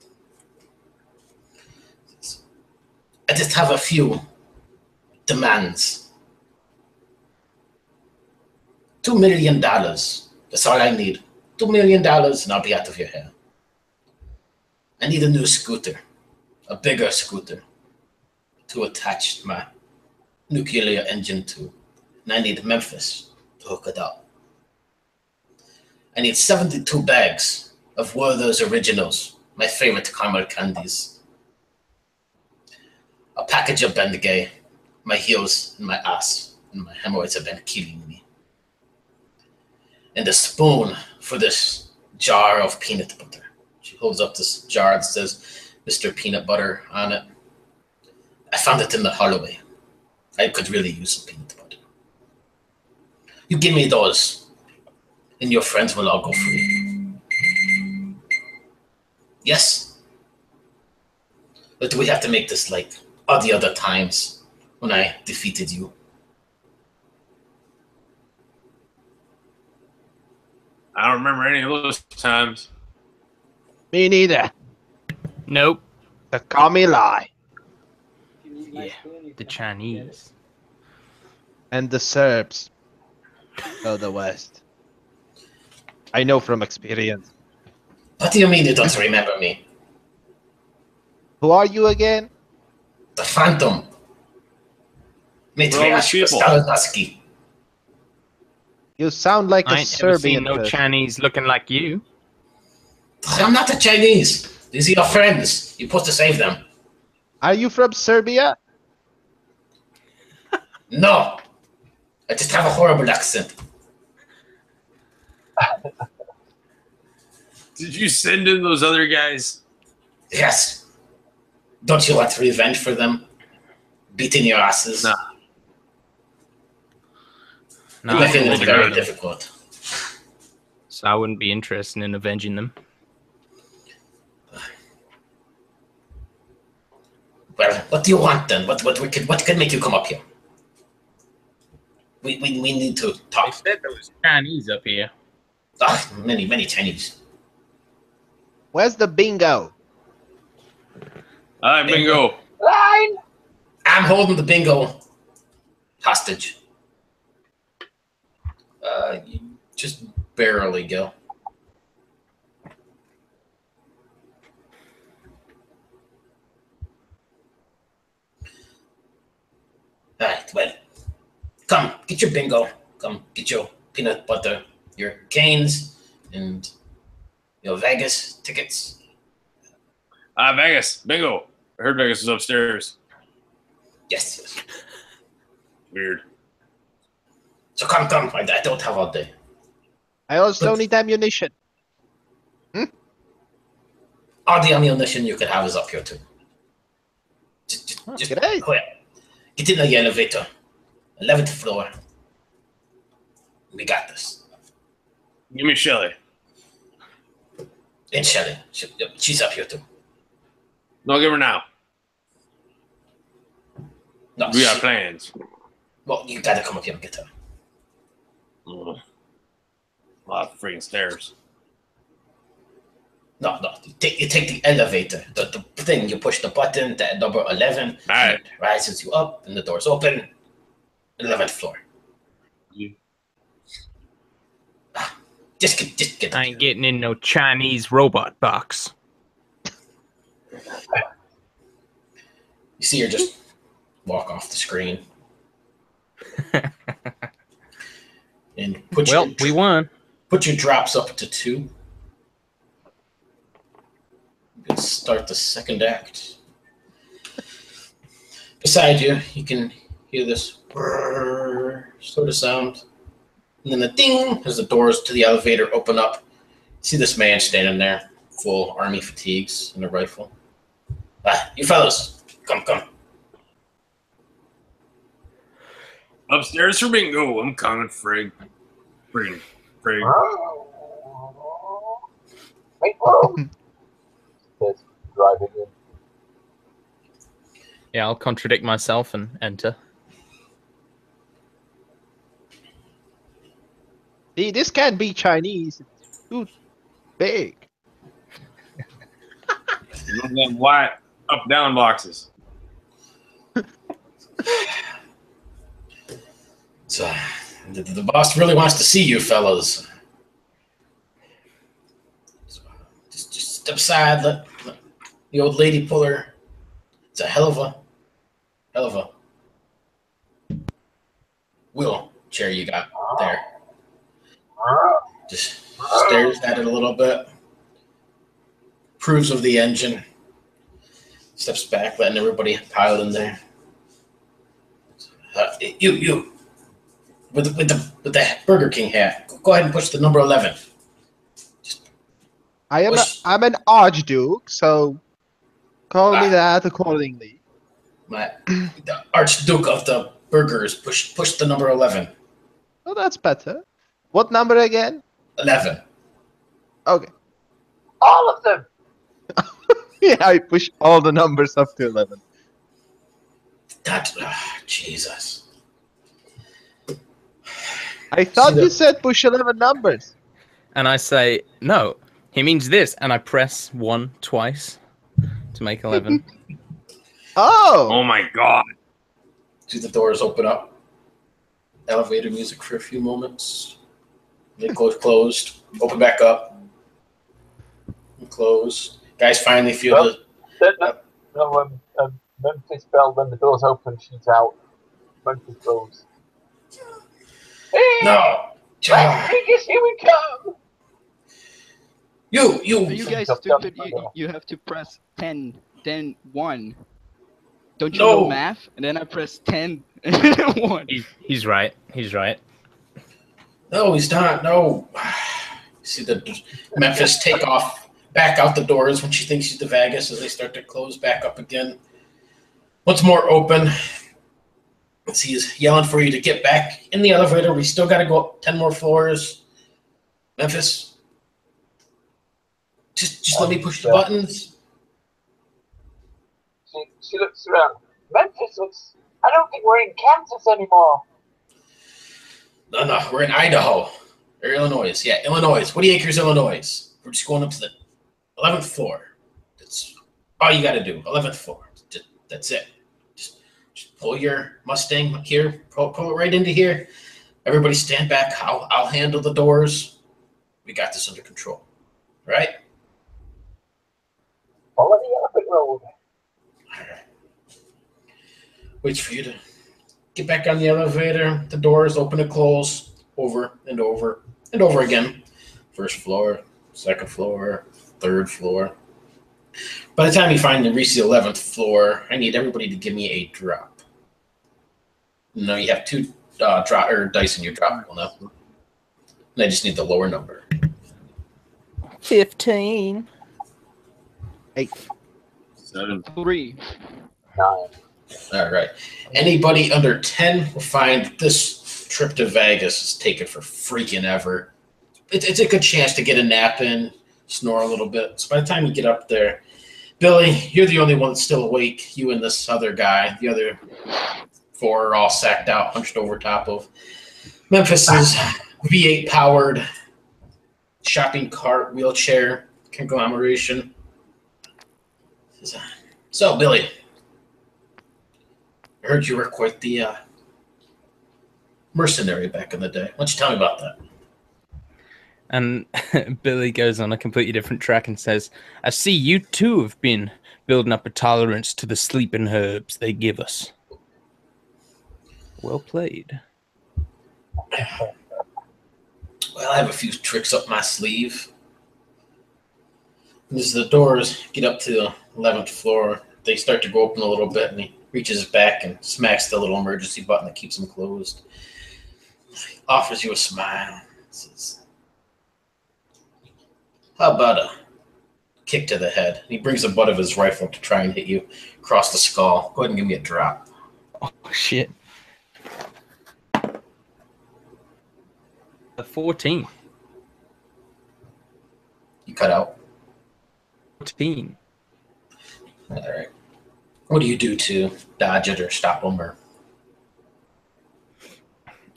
I just have a few demands. $2 million. That's all I need. $2 million and I'll be out of your hair. I need a new scooter. A bigger scooter to attach my nuclear engine to. And I need Memphis to hook it up. I need 72 bags of Werther's Originals, my favorite caramel candies. A package of Bengay. My heels and my ass and my hemorrhoids have been killing me. And a spoon for this jar of peanut butter. She holds up this jar that says Mr. Peanut Butter on it. I found it in the hallway. I could really use some peanut butter. You give me those, and your friends will all go free. Yes? But do we have to make this like all the other times when I defeated you. I don't remember any of those times. Me neither. Nope. The commie lie. If you need my Yeah, spoon, you the can get it. Chinese. And the Serbs of the West. I know from experience. What do you mean you don't remember me? Who are you again? The Phantom. We're all the Matriarch people. Starodaski. You sound like I a ain't never seen Serbian no person. Chinese looking like you. I'm not a Chinese. These are your friends. You're supposed to save them. Are you from Serbia? No. I just have a horrible accent. Did you send in those other guys? Yes. Don't you want revenge for them? Beating your asses? Nah. No, I feel I it's wouldn't very know them. difficult. So I wouldn't be interested in avenging them. Well, what do you want then? What could make you come up here? We need to They talk. said there was Chinese up here. Many Chinese. Where's the bingo? All right, bingo. Line! I'm holding the bingo hostage. You just barely go. All right, well, come, get your bingo. Come, get your peanut butter, your canes, and your Vegas tickets. Vegas. Bingo. I heard Vegas was upstairs. Yes. Weird. So come. I don't have all day. I also need ammunition. All the ammunition you could have is up here too. Just Great. quick. Get in the elevator. 11th floor. We got this. Give me Shelly. And Shelly. She's up here too. No, give her now. No, We got plans. Well, you gotta come up here and get her. Ugh. A lot of freaking stairs. No. You take the elevator. The thing, you push the button, that number 11. All right. It rises you up, and the doors open. 11th floor. Yeah. Just get up I here. ain't getting in no Chinese robot box. You see her just walk off the screen. And We won. Put your drops up to 2. And start the second act. Beside you, you can hear this sort of sound. And then a ding as the doors to the elevator open up. See this man standing there, full army fatigues and a rifle. You fellas, come. Upstairs for bingo. I'm coming, frig. Frig. Make room! Says driving in. Yeah, I'll contradict myself and enter. See, this can't be Chinese. It's too big. You know them white up-down boxes. So, the boss really wants to see you fellas. So, just step aside, let the old lady pull her. It's a hell of a wheelchair you got there. Just stares at it a little bit. Approves of the engine. Steps back, letting everybody pile in there. You with the Burger King hat. Go ahead and push the number 11. I'm an archduke, so call me that accordingly. The Archduke of the Burgers. Push the number 11. Oh, that's better. What number again? 11. Okay. All of them! Yeah, I push all the numbers up to 11. Jesus. I thought See you the- said push 11 numbers. And I say, no, he means this. And I press 1 twice to make 11. Oh! Oh my god. See the doors open up. Elevator music for a few moments. They closed. Open back up. And close. Guys finally feel No, Memphis Bell, when the doors open, she's out. Memphis goes, hey, No. Las Vegas, here we come! You. Are you guys stupid? You have to press 10, then 1. Don't you know No. math? And then I press 10, and then 1. He's right. He's right. No, he's not. No. See the Memphis take off, back out the doors when she thinks she's the Vegas as they start to close back up again. Once more open. He's yelling for you to get back in the elevator. We still got to go up 10 more floors. Memphis, just let me push the buttons. She looks around. Memphis looks, I don't think we're in Kansas anymore. No, we're in Idaho. Or Illinois. Yeah, Illinois. Woody Acres, Illinois. We're just going up to the 11th floor. That's all you got to do. 11th floor. That's it. Just pull your Mustang here. Pull it right into here. Everybody stand back. I'll handle the doors. We got this under control. Right? Follow the elephant road. All right. Waits for you to get back on the elevator. The doors open and close over and over and over again. First floor, second floor, third floor. By the time you finally reach the 11th floor, I need everybody to give me a drop. No, you have 2 dice in your drop pool now. And I just need the lower number. 15. 8. 7. 3. 9. All right. Anybody under 10 will find this trip to Vegas is taken for freaking ever. It's a good chance to get a nap in, snore a little bit. So by the time you get up there, Billy, you're the only one that's still awake. You and this other guy, the other 4 are all sacked out, hunched over top of Memphis's V8 powered shopping cart wheelchair conglomeration. So, Billy, I heard you were quite the mercenary back in the day. Why don't you tell me about that? And Billy goes on a completely different track and says, I see you too have been building up a tolerance to the sleeping herbs they give us. Well played. Well, I have a few tricks up my sleeve. As the doors get up to the 11th floor, they start to go open a little bit, and he reaches back and smacks the little emergency button that keeps them closed. He offers you a smile. Says, how about a kick to the head? He brings the butt of his rifle to try and hit you across the skull. Go ahead and give me a drop. Oh, shit. A 14. You cut out. 14. All right. What do you do to dodge it or stop him? Or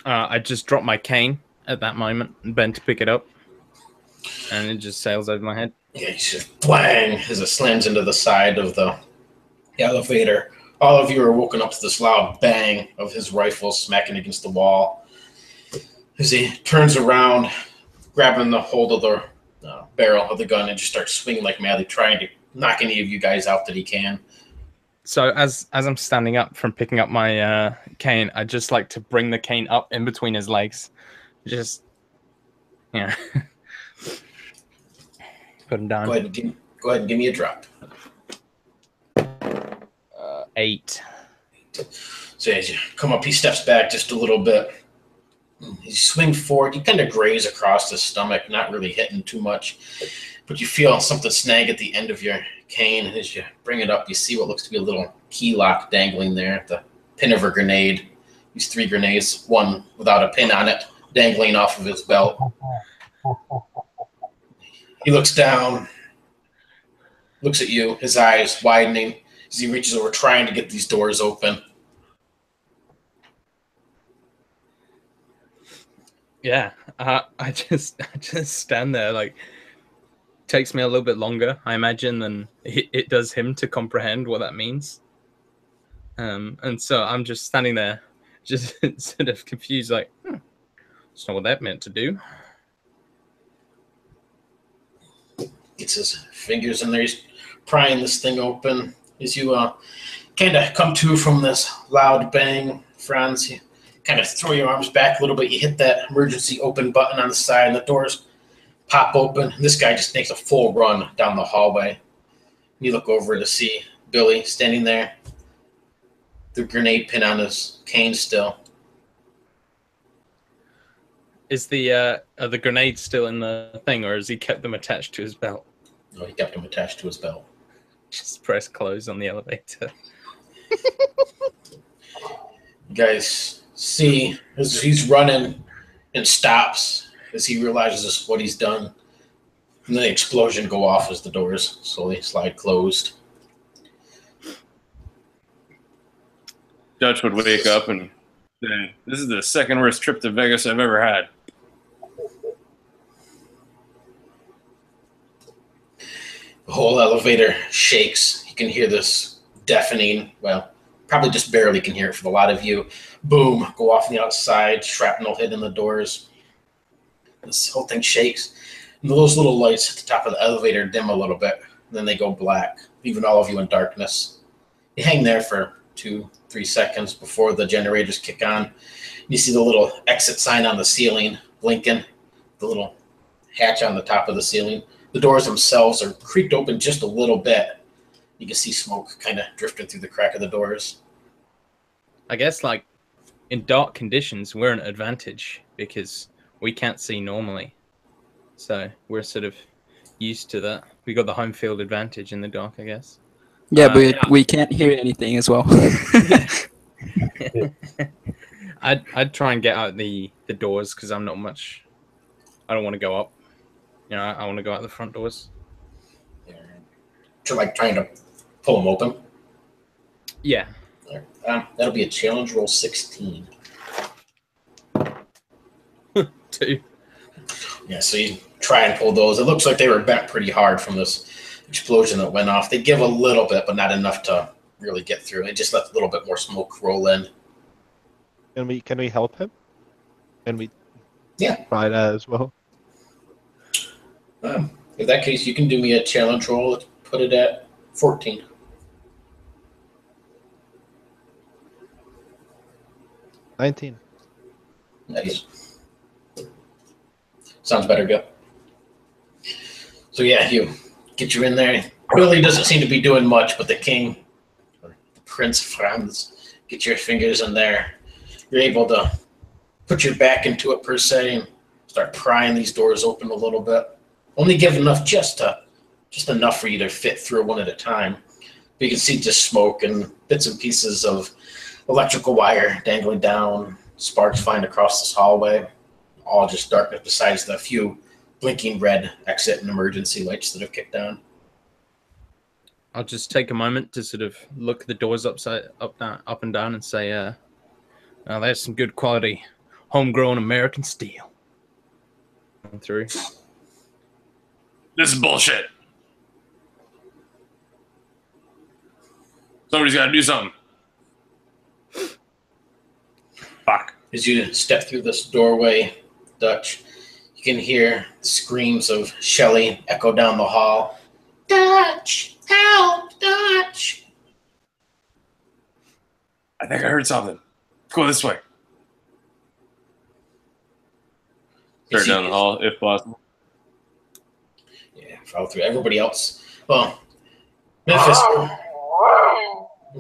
I just drop my cane at that moment and bend to pick it up. And it just sails over my head. yeah, he just blang as it slams into the side of the elevator. All of you are woken up to this loud bang of his rifle smacking against the wall. As he turns around, grabbing the hold of the barrel of the gun and just starts swinging like madly, trying to knock any of you guys out that he can. So as I'm standing up from picking up my cane, I just like to bring the cane up in between his legs. Just, yeah. Put him down. Go ahead and give me a drop. 8. So as you come up, he steps back just a little bit. You swing forward. You kind of graze across the stomach, not really hitting too much. But you feel something snag at the end of your cane. And as you bring it up, you see what looks to be a little key lock dangling there, the pin of a grenade. These 3 grenades, one without a pin on it, dangling off of his belt. He looks down, looks at you, his eyes widening as he reaches over trying to get these doors open. Yeah, I just stand there. Like, takes me a little bit longer, I imagine, than it does him to comprehend what that means. And so I'm just standing there, just sort of confused, like, that's not what that meant to do. Gets his fingers in there. He's prying this thing open. As you kind of come to from this loud bang, Franz, you kind of throw your arms back a little bit. You hit that emergency open button on the side, and the doors pop open. And this guy just makes a full run down the hallway. You look over to see Billy standing there, the grenade pin on his cane still. Is the grenades still in the thing, or has he kept them attached to his belt? No, he kept them attached to his belt. Just press close on the elevator. You guys see as he's running and stops as he realizes what he's done. And then the explosion go off as the doors slowly slide closed. Dutch would wake up and say, "This is the second worst trip to Vegas I've ever had." The whole elevator shakes. You can hear this deafening, well, probably just barely can hear it for a lot of you. Boom, go off on the outside, shrapnel hit in the doors. This whole thing shakes. And those little lights at the top of the elevator dim a little bit. Then they go black, leaving all of you in darkness. You hang there for 2-3 seconds before the generators kick on. You see the little exit sign on the ceiling blinking, the little hatch on the top of the ceiling. The doors themselves are creaked open just a little bit. You can see smoke kind of drifting through the crack of the doors. I guess, like, in dark conditions, we're an advantage because we can't see normally. So we're sort of used to that. We got the home field advantage in the dark, I guess. Yeah, but we can't hear anything as well. I'd try and get out the doors because I'm not much. I don't want to go up. You know, I want to go out the front doors. So, like, trying to pull them open? Yeah. That'll be a challenge roll 16. 2. Yeah, so you try and pull those. It looks like they were bent pretty hard from this explosion that went off. They give a little bit, but not enough to really get through. It just lets a little bit more smoke roll in. Can we help him? Can we Yeah. try that as well? In that case, you can do me a challenge roll. Let's put it at 14. $19. Nice. Sounds better, Gil. So yeah, you get you in there. Willy doesn't seem to be doing much, but the king, or the Prince Franz, get your fingers in there. You're able to put your back into it per se and start prying these doors open a little bit. Only give enough just enough for you to fit through one at a time. But you can see just smoke and bits and pieces of electrical wire dangling down, sparks flying across this hallway, all just darkness besides the few blinking red exit and emergency lights that have kicked on. I'll just take a moment to sort of look the doors up and down and say, "Now there's some good quality, homegrown American steel." Through. This is bullshit. Somebody's got to do something. Fuck. As you step through this doorway, Dutch, you can hear screams of Shelly echo down the hall. Dutch! Help! Dutch! I think I heard something. Go this way. Start down the hall, if possible. Yeah, follow through. Everybody else. Well, Memphis.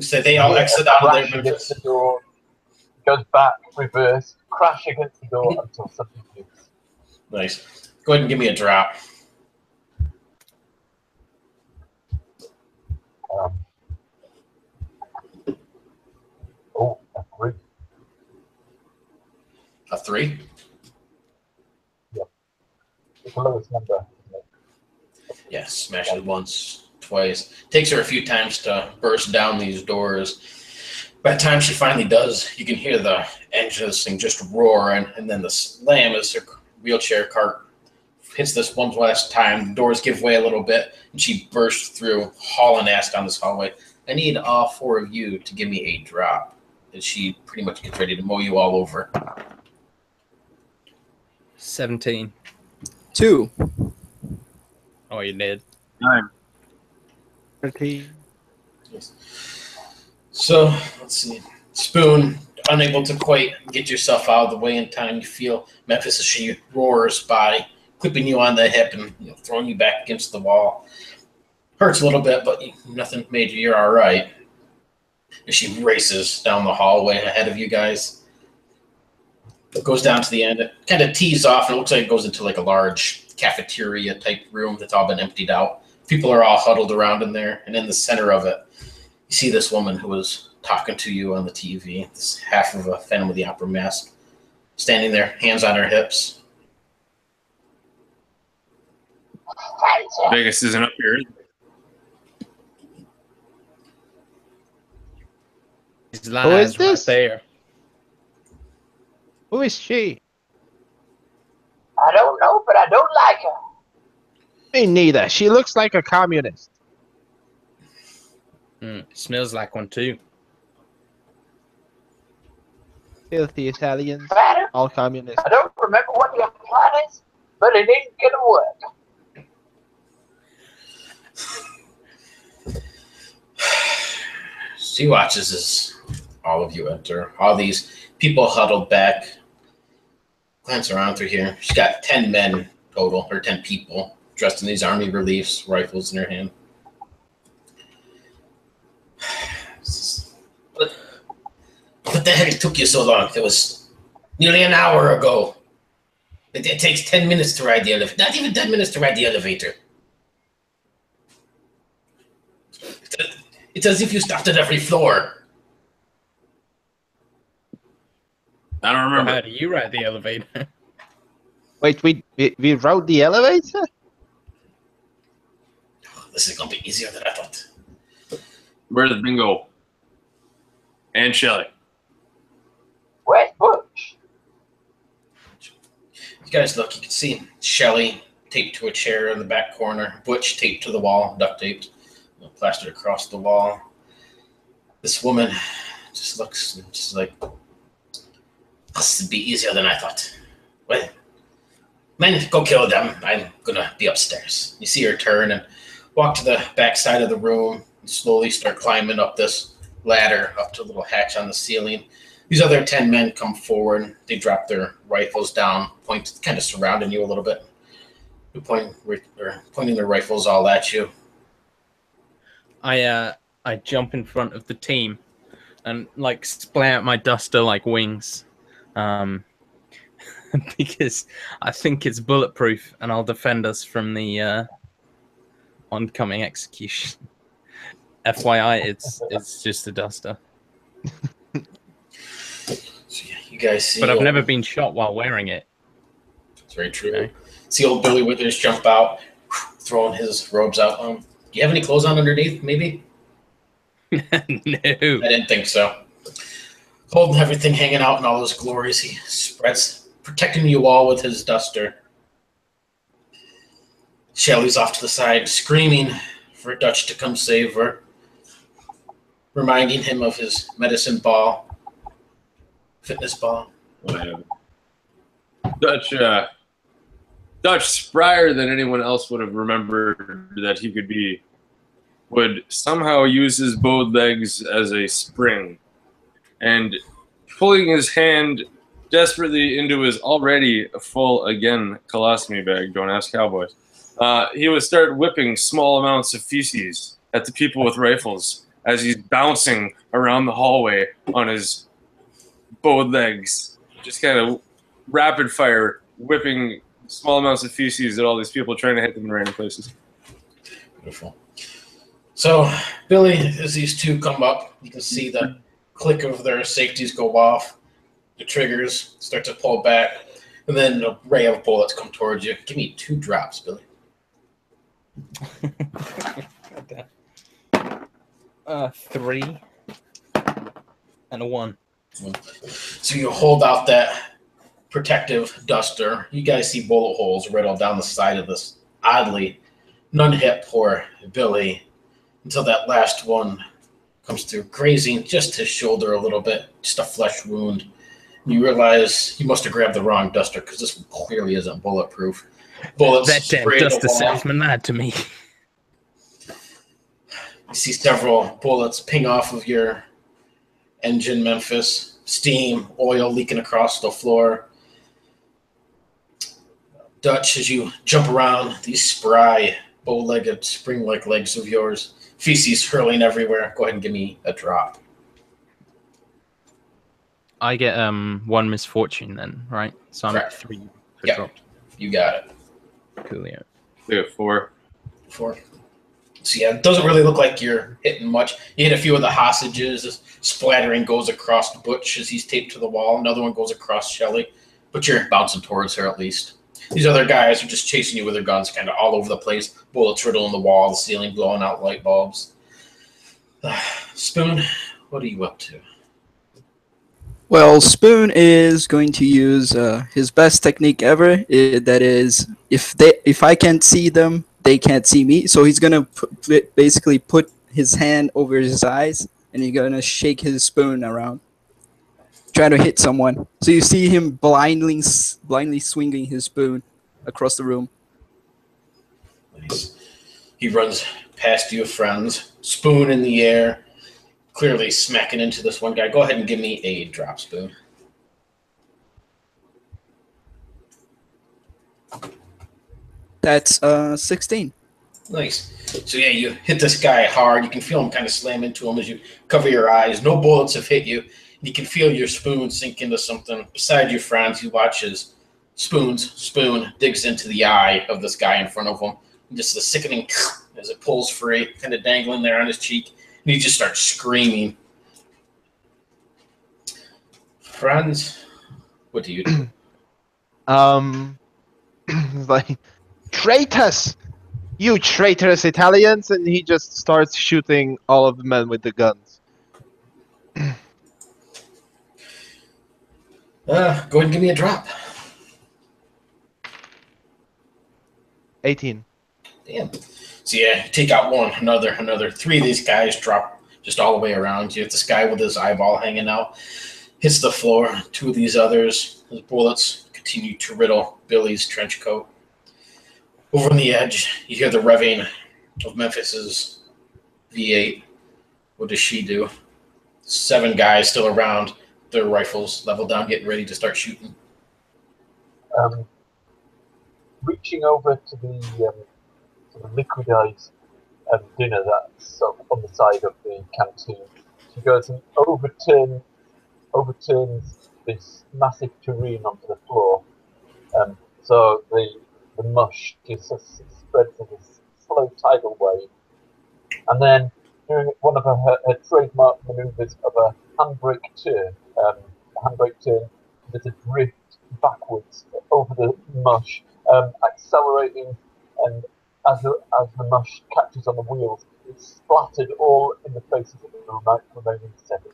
So they all exit out of there. Memphis. The door, goes back, reverse, crash against the door until something moves. Nice. Go ahead and give me a drop. A 3. A 3? Yeah. It's the lowest number. Yeah, smash it once, twice. Takes her a few times to burst down these doors. By the time she finally does, you can hear the engine of this thing just roar, and then the slam as her wheelchair cart hits this one last time. The doors give way a little bit, and she bursts through, hauling ass down this hallway. I need all 4 of you to give me a drop, as she pretty much gets ready to mow you all over. 17. 2. Oh, you did. 9. 13. Yes. So, let's see. Spoon, unable to quite get yourself out of the way in time, you feel Memphis as she roars by, clipping you on the hip and throwing you back against the wall. Hurts a little bit, but nothing major. You're all right. As she races down the hallway ahead of you guys. It goes down to the end. It kind of tees off, and it looks like it goes into like a large cafeteria-type room that's all been emptied out. People are all huddled around in there, and in the center of it, you see this woman who was talking to you on the TV, this half of a Phantom of the Opera mask, standing there, hands on her hips. Vegas isn't up here. Who is this? Right there. Who is she? I don't know, but I don't like her. Me neither. She looks like a communist. Smells like one too. Filthy Italians. Matter? All communists. I don't remember what your plan is, but it ain't gonna work. She watches as all of you enter. All these people huddled back. Glance around through here. She's got 10 men total, or 10 people, dressed in these army reliefs, rifles in her hand. What the heck took you so long? It was nearly an hour ago. It takes 10 minutes to ride the elevator. Not even 10 minutes to ride the elevator. It's as if you stopped at every floor. I don't remember. How do you ride the elevator? Wait, we rode the elevator? This is going to be easier than I thought. Where's Bingo? And Shelly. Where's Butch? You guys look, you can see Shelly taped to a chair in the back corner, Butch taped to the wall, duct taped, plastered across the wall. This woman just looks just like, this would be easier than I thought. Well, men, go kill them. I'm gonna be upstairs. You see her turn and walk to the back side of the room and slowly start climbing up this ladder up to a little hatch on the ceiling. These other 10 men come forward. They drop their rifles down, point, kind of surrounding you a little bit. They're pointing their rifles all at you. I jump in front of the team and like splay out my duster like wings, because I think it's bulletproof and I'll defend us from the oncoming execution. FYI, it's just a duster. So yeah, you guys see. But I've never been shot while wearing it. It's very true. Okay. See old Billy Withers jump out, throwing his robes out. Do you have any clothes on underneath, maybe? No. I didn't think so. Holding everything hanging out in all his glories, he spreads, protecting you all with his duster. Shelly's off to the side, screaming for Dutch to come save her, reminding him of his medicine ball, fitness ball. Whatever. Dutch, sprier than anyone else would have remembered that he could be, would somehow use his bowed legs as a spring, and pulling his hand desperately into his already full, again, colostomy bag, don't ask cowboys, he would start whipping small amounts of feces at the people with rifles as he's bouncing around the hallway on his bowed legs, just kind of rapid fire whipping small amounts of feces at all these people, trying to hit them in random places. Beautiful. So, Billy, as these two come up, you can see the click of their safeties go off, the triggers start to pull back, and then a ray of bullets come towards you. Give me 2 drops, Billy. 3 and a 1. So you hold out that protective duster. You guys see bullet holes riddled down the side of this. Oddly, none hit poor Billy until that last one comes through, grazing just his shoulder a little bit, just a flesh wound. You realize you must have grabbed the wrong duster because this clearly isn't bulletproof. Bullets That damn spray the duster wall. salesman lied to me. You see several bullets ping off of your engine, Memphis. Steam, oil leaking across the floor. Dutch, as you jump around these spry, bow-legged, spring-like legs of yours, feces hurling everywhere. Go ahead and give me a drop. I get one misfortune then, right? So I'm Correct. at 3 for Yep. drop. You got it. Coolio. We have 4. 4. So yeah, it doesn't really look like you're hitting much. You hit a few of the hostages. This splattering goes across Butch as he's taped to the wall. Another one goes across Shelly, but you're bouncing towards her at least. These other guys are just chasing you with their guns kind of all over the place. Bullets riddling the wall, the ceiling, blowing out light bulbs. Spoon, what are you up to? Well, Spoon is going to use his best technique ever. That is, if I can't see them, they can't see me. So he's gonna basically put his hand over his eyes, and he's gonna shake his spoon around, trying to hit someone. So you see him blindly swinging his spoon across the room. Nice. He runs past you, friends. Spoon in the air, clearly smacking into this one guy. Go ahead and give me a drop, Spoon. That's 16. Nice. So yeah, you hit this guy hard. You can feel him kind of slam into him as you cover your eyes. No bullets have hit you. You can feel your spoon sink into something. Beside you, Franz, you watch as spoon digs into the eye of this guy in front of him. And just the sickening as it pulls free, kind of dangling there on his cheek. And he just starts screaming. Franz, what do you do? It's like, traitors! You traitorous Italians! And he just starts shooting all of the men with the guns. Go ahead and give me a drop. 18. Damn. So yeah, you take out one, another. 3 of these guys drop just all the way around you. This guy with his eyeball hanging out hits the floor. 2 of these others, his bullets continue to riddle Billy's trench coat. Over on the edge, you hear the revving of Memphis's V8. What does she do? 7 guys still around, their rifles leveled down, getting ready to start shooting. Reaching over to the liquidized dinner that's sort of on the side of the canteen, she goes and overturns this massive tureen onto the floor. So the mush just spreads in this slow tidal wave. And then doing one of her trademark maneuvers of a handbrake turn, there's a drift backwards over the mush, accelerating, and as the mush catches on the wheels, it's splattered all in the faces of the remaining 7.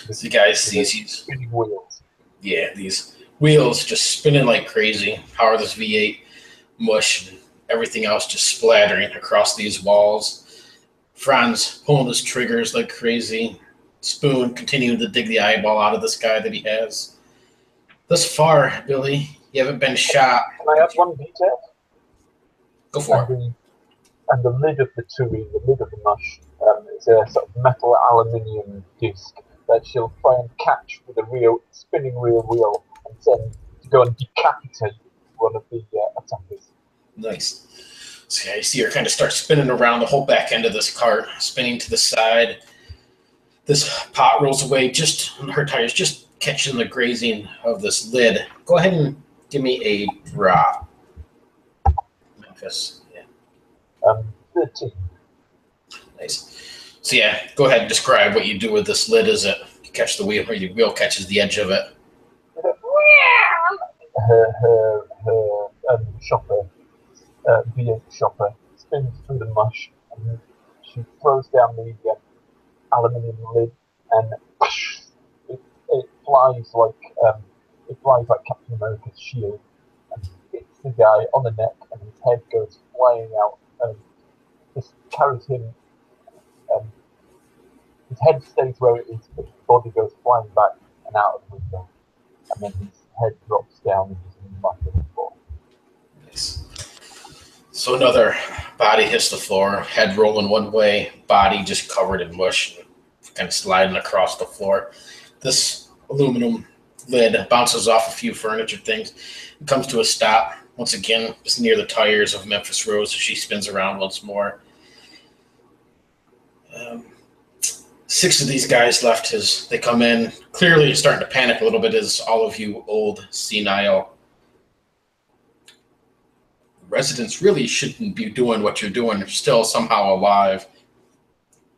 So you guys see these spinning wheels. Yeah, these wheels just spinning like crazy. Power this V8, mush, and everything else just splattering across these walls. Franz pulling his triggers like crazy. Spoon continuing to dig the eyeball out of this guy that he has. Thus far, Billy, you haven't been shot. Can I have one detail? Go for it. And the lid of the tureen, the lid of the mush, is a sort of metal aluminium disc that she'll try and catch with a spinning rear wheel and send to go and decapitate one of the attackers. Nice. So yeah, you see her kind of start spinning around the whole back end of this cart, spinning to the side. This pot rolls away, just her tires just catching the grazing of this lid. Go ahead and give me a drop. Memphis. Yeah. 13. Nice. So yeah, go ahead and describe what you do with this lid. Is it you catch the wheel, or your wheel catches the edge of it? Her shopper, V8 shopper, spins through the mush, and she throws down the aluminium lid, and it flies like Captain America's shield, and hits the guy on the neck, and his head goes flying out, and just carries him. His head stays where it is, but his body goes flying back and out of the window, and then his head drops down into the massive floor. Nice. So another body hits the floor, head rolling one way, body just covered in mush, kind of sliding across the floor. This aluminum lid bounces off a few furniture things and comes to a stop. Once again, just near the tires of Memphis Rose, so she spins around once more. 6 of these guys left they come in, clearly starting to panic a little bit as all of you old, senile residents really shouldn't be doing what you're doing. You're still somehow alive.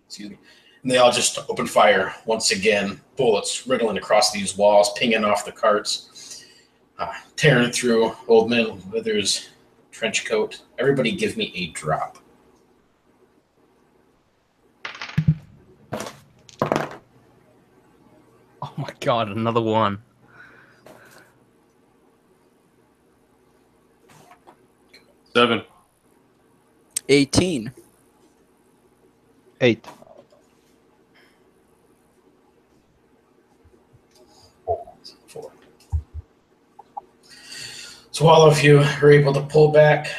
Excuse me. And they all just open fire once again. Bullets riddling across these walls, pinging off the carts, tearing through Old Man Withers' trench coat. Everybody give me a drop. Oh my god, another one. Seven. 18. 8. Four. So all of you are able to pull back,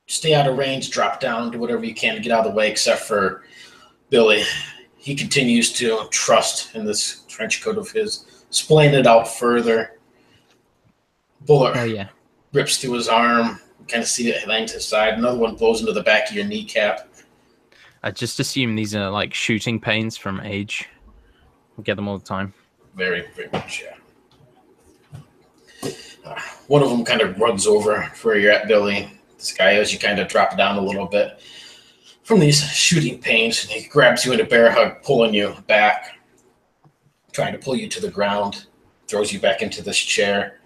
stay out of range, drop down, do whatever you can to get out of the way, except for Billy. He continues to trust in this trench coat of his, splaying it out further. Bullet rips through his arm. You kind of see it laying to the side. Another one blows into the back of your kneecap. I just assume these are like shooting pains from age. We get them all the time. Very, very much, yeah. One of them kind of runs over where you're at, Billy. This guy, as you kind of drop down a little bit from these shooting pains, and he grabs you in a bear hug, pulling you back, trying to pull you to the ground, throws you back into this chair.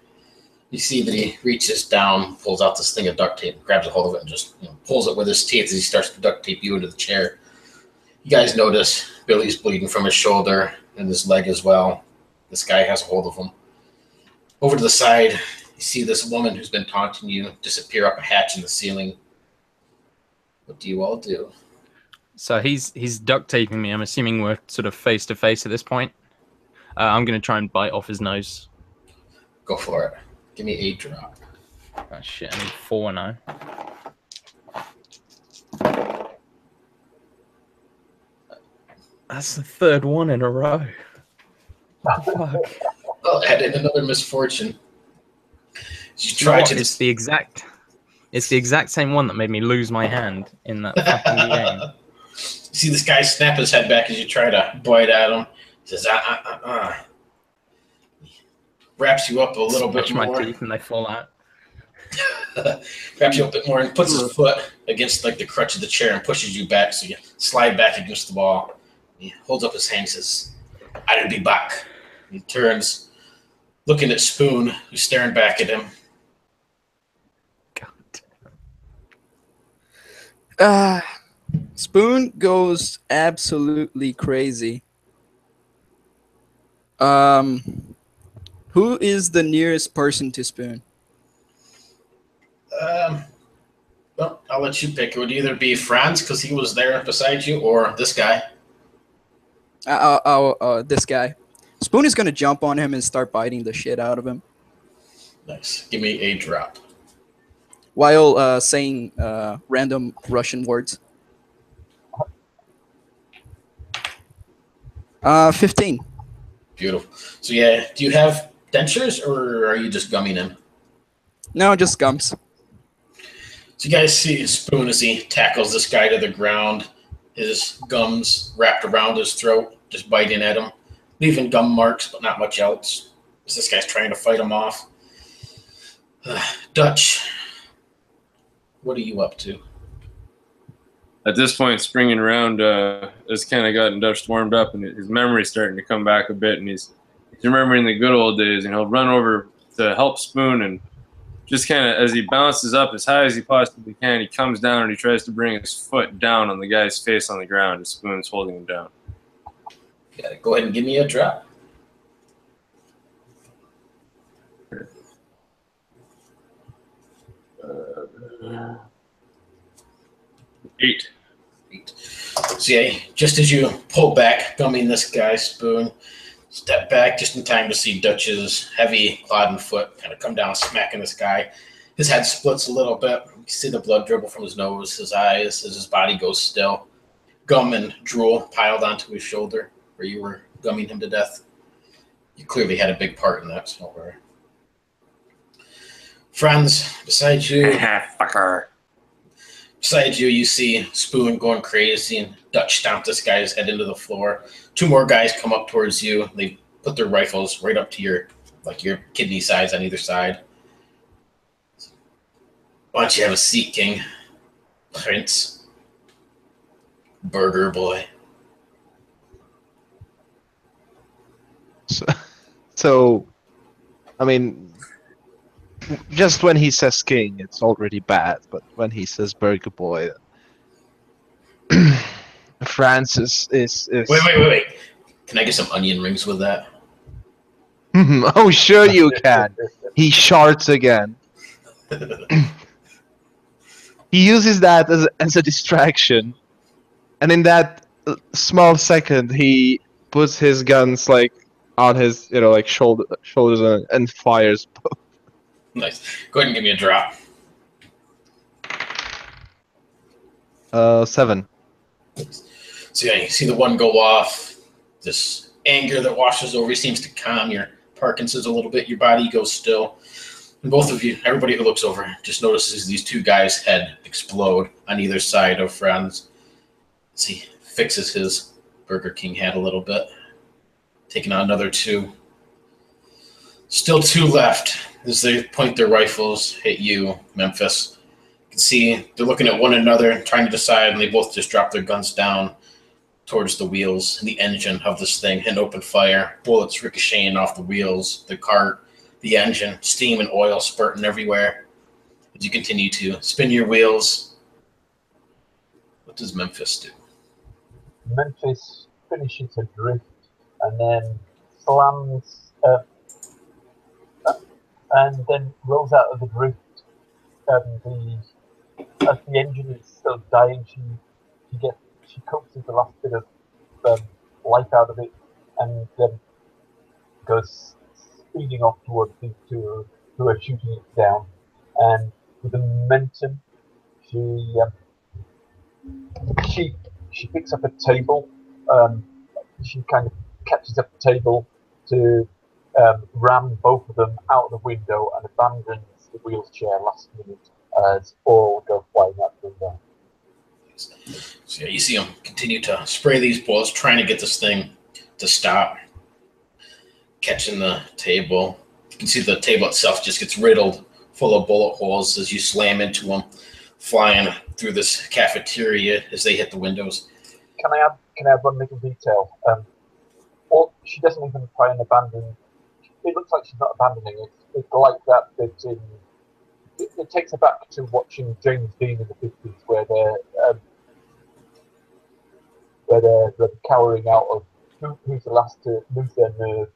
You see that he reaches down, pulls out this thing of duct tape, grabs a hold of it, and just pulls it with his teeth as he starts to duct tape you into the chair. You guys notice Billy's bleeding from his shoulder and his leg as well. This guy has a hold of him. Over to the side, you see this woman who's been taunting you disappear up a hatch in the ceiling. What do you all do? So he's duct taping me. I'm assuming we're sort of face to face at this point. I'm going to try and bite off his nose. Go for it. Give me a drop. Oh shit, I need 4 now. That's the 3rd one in a row. Fuck. Well, add in another misfortune. You try to. It's the exact same one that made me lose my hand in that fucking game. You see this guy snap his head back as you try to bite at him. He says, Wraps you up a little bit more. My teeth and they fall out. Wraps you up a bit more and puts his foot against like the crutch of the chair and pushes you back, so you slide back against the wall. He holds up his hand and says, "I'll be back." He turns, looking at Spoon, who's staring back at him. Spoon goes absolutely crazy. Who is the nearest person to Spoon? Well, I'll let you pick. It would either be Franz, because he was there beside you, or this guy. This guy. Spoon is gonna jump on him and start biting the shit out of him. Nice. Give me a drop. While saying random Russian words. 15. Beautiful. So yeah, do you have dentures, or are you just gumming him? No, just gums. So you guys see Spoon as he tackles this guy to the ground, his gums wrapped around his throat, just biting at him, leaving gum marks, but not much else. As this guy's trying to fight him off. Dutch, what are you up to? At this point, springing around has kind of gotten Dutch warmed up, and his memory's starting to come back a bit, and he's remembering the good old days, and he'll run over to help Spoon, and just kind of as he bounces up as high as he possibly can, he comes down and he tries to bring his foot down on the guy's face on the ground as Spoon's holding him down. Yeah, go ahead and give me a drop. Eight. So yeah, just as you pull back, gumming this guy's spoon, step back just in time to see Dutch's heavy clodding foot kind of come down, smacking this guy. His head splits a little bit. You see the blood dribble from his nose, his eyes, as his body goes still. Gum and drool piled onto his shoulder where you were gumming him to death. You clearly had a big part in that, so don't worry. Friends, besides you, Fucker. besides you, you see Spoon going crazy and Dutch stomp this guy's head into the floor. Two more guys come up towards you. They put their rifles right up to your kidney size on either side. Why don't you have a seat, King? Prince. Burger boy. So, I mean, just when he says king, it's already bad. But when he says burger boy, Francis is. Wait. Can I get some onion rings with that? Oh, sure you can. He sharts again. He uses that as a distraction, and in that small second, he puts his guns like on his shoulders and fires. Nice. Go ahead and give me a drop. 7. So yeah, you see the one go off. This anger that washes over you seems to calm your Parkinson's a little bit. Your body goes still. And both of you, everybody who looks over, just notices these two guys' head explode on either side of Franz. As he fixes his Burger King hat a little bit. Taking on another 2. Still 2 left as they point their rifles at you, Memphis. You can see they're looking at one another, trying to decide, and they both just drop their guns down towards the wheels and the engine of this thing and open fire. Bullets ricocheting off the wheels, the cart, the engine, steam and oil spurting everywhere. As you continue to spin your wheels, what does Memphis do? Memphis finishes a drift and then slams and then rolls out of the drift. As the engine is still dying, she coaxes the last bit of life out of it and goes speeding off towards these two who are shooting it down. And with the momentum, she picks up a table. She kind of catches up the table to ram both of them out of the window and abandons the wheelchair last minute as all go flying out the window. So yeah, you see them continue to spray these bullets, trying to get this thing to stop. Catching the table. You can see the table itself just gets riddled full of bullet holes as you slam into them, flying through this cafeteria as they hit the windows. Can I add one little detail? Or she doesn't even try and abandon. It looks like she's not abandoning it. It's like that bit in. It takes her back to watching James Dean in the 50s, where they're cowering out of who's the last to lose their nerve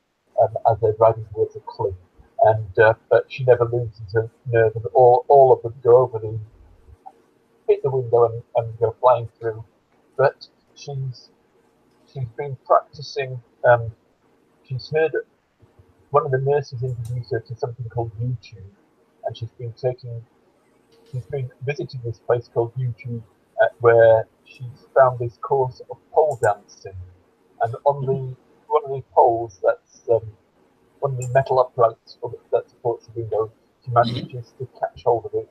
as they're driving towards a cliff. And but she never loses her nerve, and all of them go over hit the window and go flying through. But she's been practicing. She's heard one of the nurses introduce her to something called YouTube, and she's been visiting this place called YouTube, where she's found this course of pole dancing, and on one of the poles that's one of the metal uprights that supports the window, she manages to catch hold of it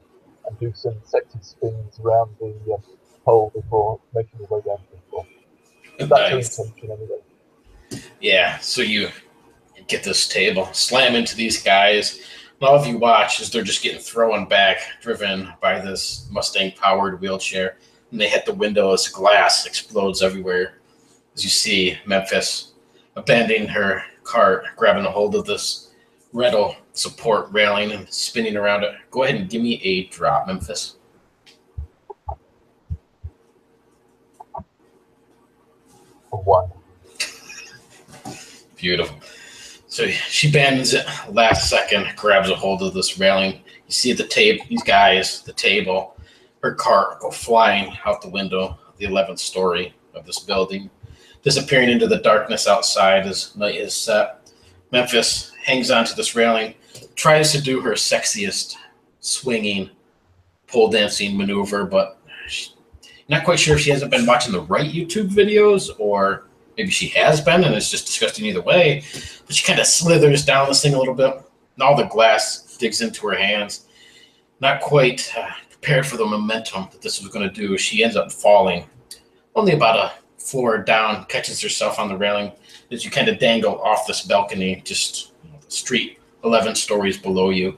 and do some sexy spins around the pole before making her way down to the floor. That's her intention anyway. Yeah, so you get this table, slam into these guys, and all of you watch as they're just getting thrown back, driven by this Mustang-powered wheelchair, and they hit the window as glass explodes everywhere. As you see Memphis abandoning her cart, grabbing a hold of this rental support railing and spinning around it. Go ahead and give me a drop, Memphis. For one. Beautiful. So she bends it last second, grabs a hold of this railing. You see the table, these guys, the table, her cart go flying out the window of the 11th story of this building, disappearing into the darkness outside as night is set. Memphis hangs onto this railing, tries to do her sexiest swinging pole dancing maneuver, but not quite sure if she hasn't been watching the right YouTube videos, or maybe she has been and it's just disgusting either way. But she kind of slithers down this thing a little bit, and all the glass digs into her hands. Not quite prepared for the momentum that this was going to do. She ends up falling only about a floor down, catches herself on the railing as you kind of dangle off this balcony, just the street 11 stories below you.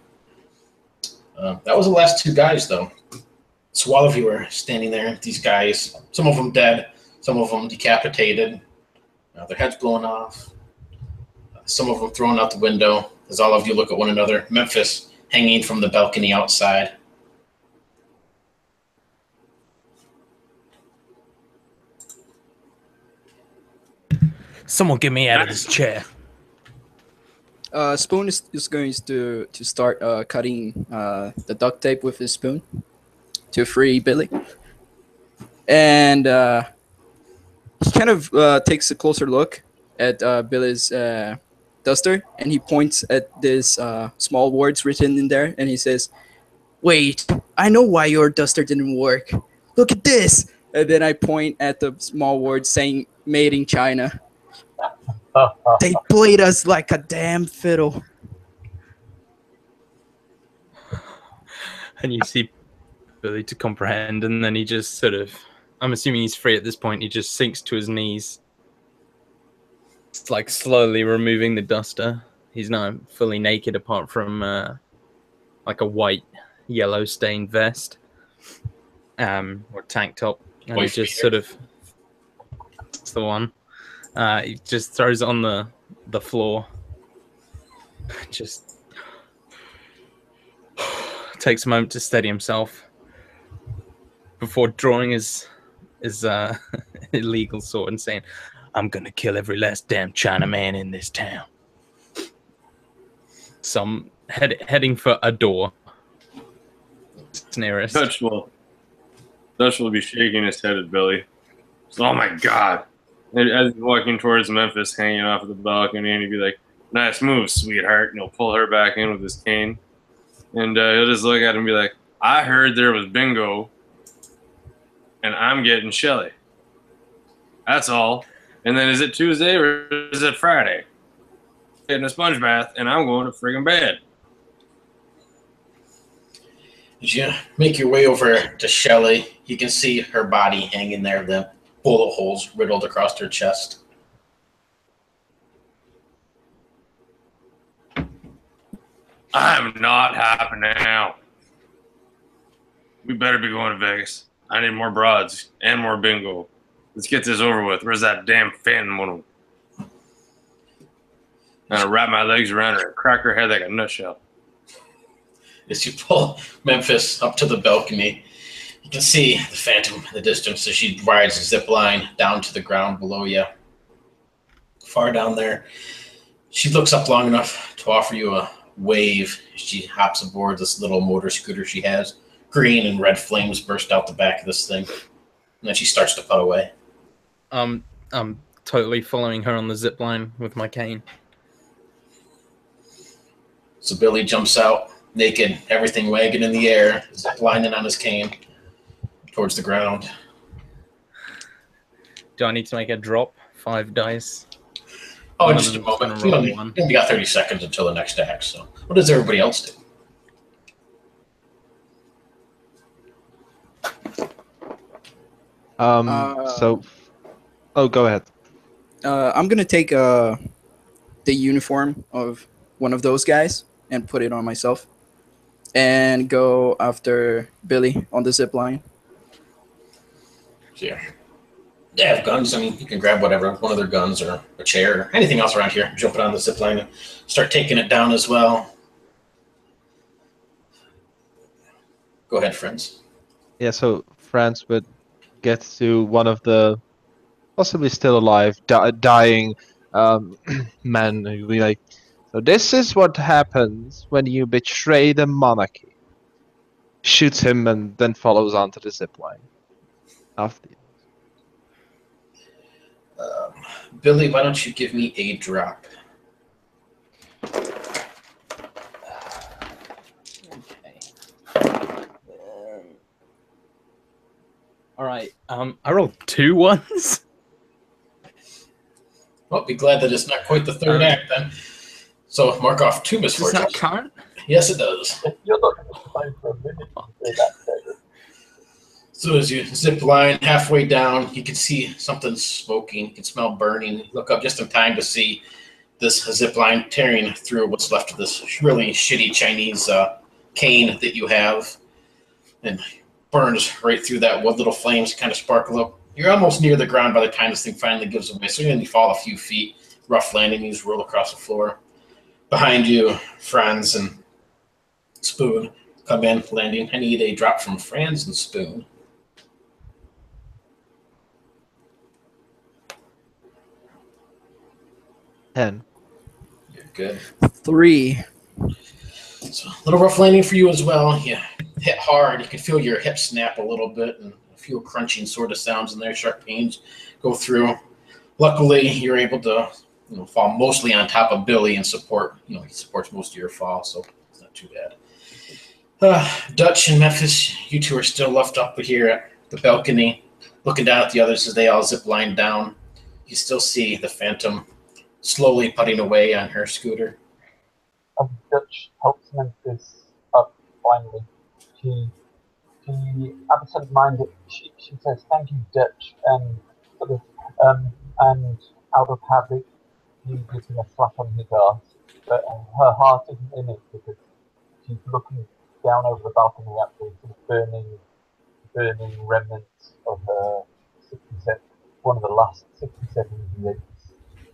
That was the last two guys, though. So all of you are standing there, these guys, some of them dead, some of them decapitated, their heads blown off, some of them thrown out the window, as all of you look at one another. Memphis hanging from the balcony outside. Someone get me out of this chair. Spoon is going to start cutting the duct tape with his spoon to free Billy, and he kind of takes a closer look at Billy's duster, and he points at this small words written in there, and he says, "Wait, I know why your duster didn't work. Look at this!" And then I point at the small words saying "Made in China." They played us like a damn fiddle. And you see Billy to comprehend, and then he just sort of, I'm assuming he's free at this point, he just sinks to his knees. It's like slowly removing the duster. He's now fully naked apart from like a white, yellow stained vest or tank top. And he just sort of, that's the one. He just throws it on the floor. Just takes a moment to steady himself before drawing his illegal sword and saying, "I'm gonna kill every last damn Chinaman in this town." So I'm heading for a door. It's nearest. Dutch will be shaking his head at Billy. So, oh my God. And as he's walking towards Memphis, hanging off of the balcony, and he'd be like, "Nice move, sweetheart." And he'll pull her back in with his cane. And he'll just look at him and be like, "I heard there was bingo, and I'm getting Shelly. That's all. And then is it Tuesday or is it Friday? Getting a sponge bath, and I'm going to friggin' bed." As you make your way over to Shelly, you can see her body hanging there, the bullet holes riddled across her chest. I'm not happy now. We better be going to Vegas. I need more broads and more bingo. Let's get this over with. Where's that damn phantom one? I'm gonna wrap my legs around her and crack her head like a nutshell. As you pull Memphis up to the balcony, you can see the phantom in the distance as she rides a zip line down to the ground below you. Far down there, she looks up long enough to offer you a wave as she hops aboard this little motor scooter she has. Green and red flames burst out the back of this thing, and then she starts to putt away. I'm totally following her on the zip line with my cane. So Billy jumps out, naked, everything wagging in the air, zip lining on his cane towards the ground. Do I need to make a drop? 5 dice? Oh, just a moment. We only got 30 seconds until the next act, so what does everybody else do? Go ahead. I'm gonna take the uniform of one of those guys and put it on myself, and go after Billy on the zip line. Yeah. They have guns. I mean, you can grab whatever, one of their guns or a chair or anything else around here, jump it on the zip line and start taking it down as well. Go ahead, friends. Yeah, so Franz would get to one of the possibly still alive, dying man who'll be like, so this is what happens when you betray the monarchy. Shoots him and then follows onto the zip line. After Billy, why don't you give me a drop? All right. I rolled 2 ones. Well, be glad that it's not quite the third act then. So mark off 2 Does misfortunes. that count? Yes, it does. You're not going to find for a minute to say that, David. So as you zip line halfway down, you can see something smoking. You can smell burning. Look up just in time to see this zip line tearing through what's left of this really shitty Chinese cane that you have, and burns right through that. What little flames kind of sparkle up. You're almost near the ground by the time this thing finally gives away. So you fall a few feet, rough landing. You just roll across the floor. Behind you, Franz and Spoon come in, landing. I need a drop from Franz and Spoon. $10. You're good. 3. So a little rough landing for you as well. You hit hard. You can feel your hip snap a little bit and a few crunching sort of sounds in there. Sharp pains go through. Luckily, you're able to fall mostly on top of Billy and support. He supports most of your fall, so it's not too bad. Dutch and Memphis, you two are still left up here at the balcony, looking down at the others as they all zip line down. You still see the Phantom slowly putting away on her scooter. Dutch helps Memphis up finally. She absent-minded. She says thank you, Dutch, and sort of and out of habit, he gives him a slap on his arse. But her heart isn't in it because she's looking down over the balcony at the sort of burning remnants of her 67, one of the last 67 years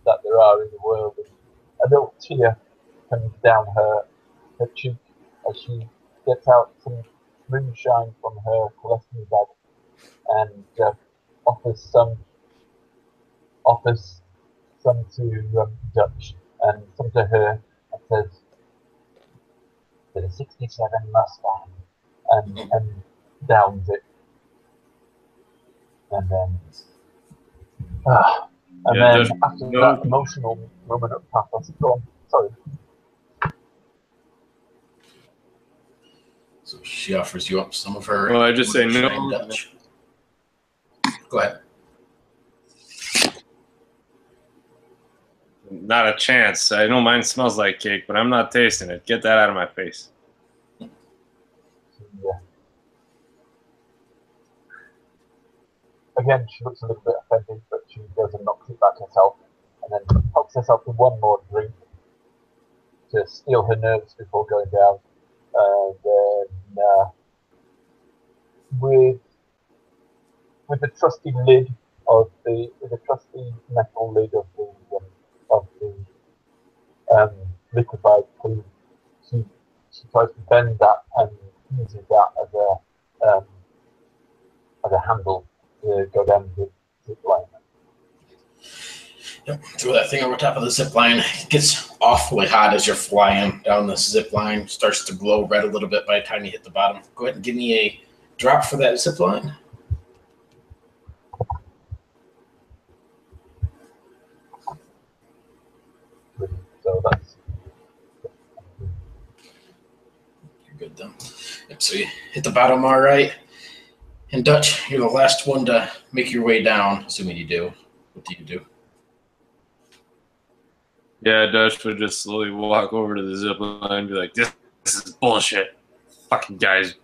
that there are in the world. And a little tear comes down her cheek as she gets out some moonshine from her collecting bag and offers some to Dutch and some to her and says, "The 67 Mustang," and downs it, and then after that emotional moment of pathos, go on. Sorry. So she offers you up some of her. Well, I just say no. Dutch. Go ahead. Not a chance. I know mine smells like cake, but I'm not tasting it. Get that out of my face. Yeah. Again, she looks a little bit offended, but she goes and knocks it back herself, and then helps herself to one more drink to steel her nerves before going down. And then, with the trusty lid of the trusty metal lid of the liquefied food, she tries to bend that and uses that as a handle to go down the zip line. Yep, throw that thing over top of the zip line. It gets awfully hot as you're flying down this zip line. Starts to glow red a little bit by the time you hit the bottom. Go ahead and give me a drop for that zip line. So that's You're good then. Yep, so you hit the bottom all right. And Dutch, you're the last one to make your way down, assuming you do. What do you do? Yeah, Dutch would just slowly walk over to the zip line and be like, this is bullshit. Fucking guys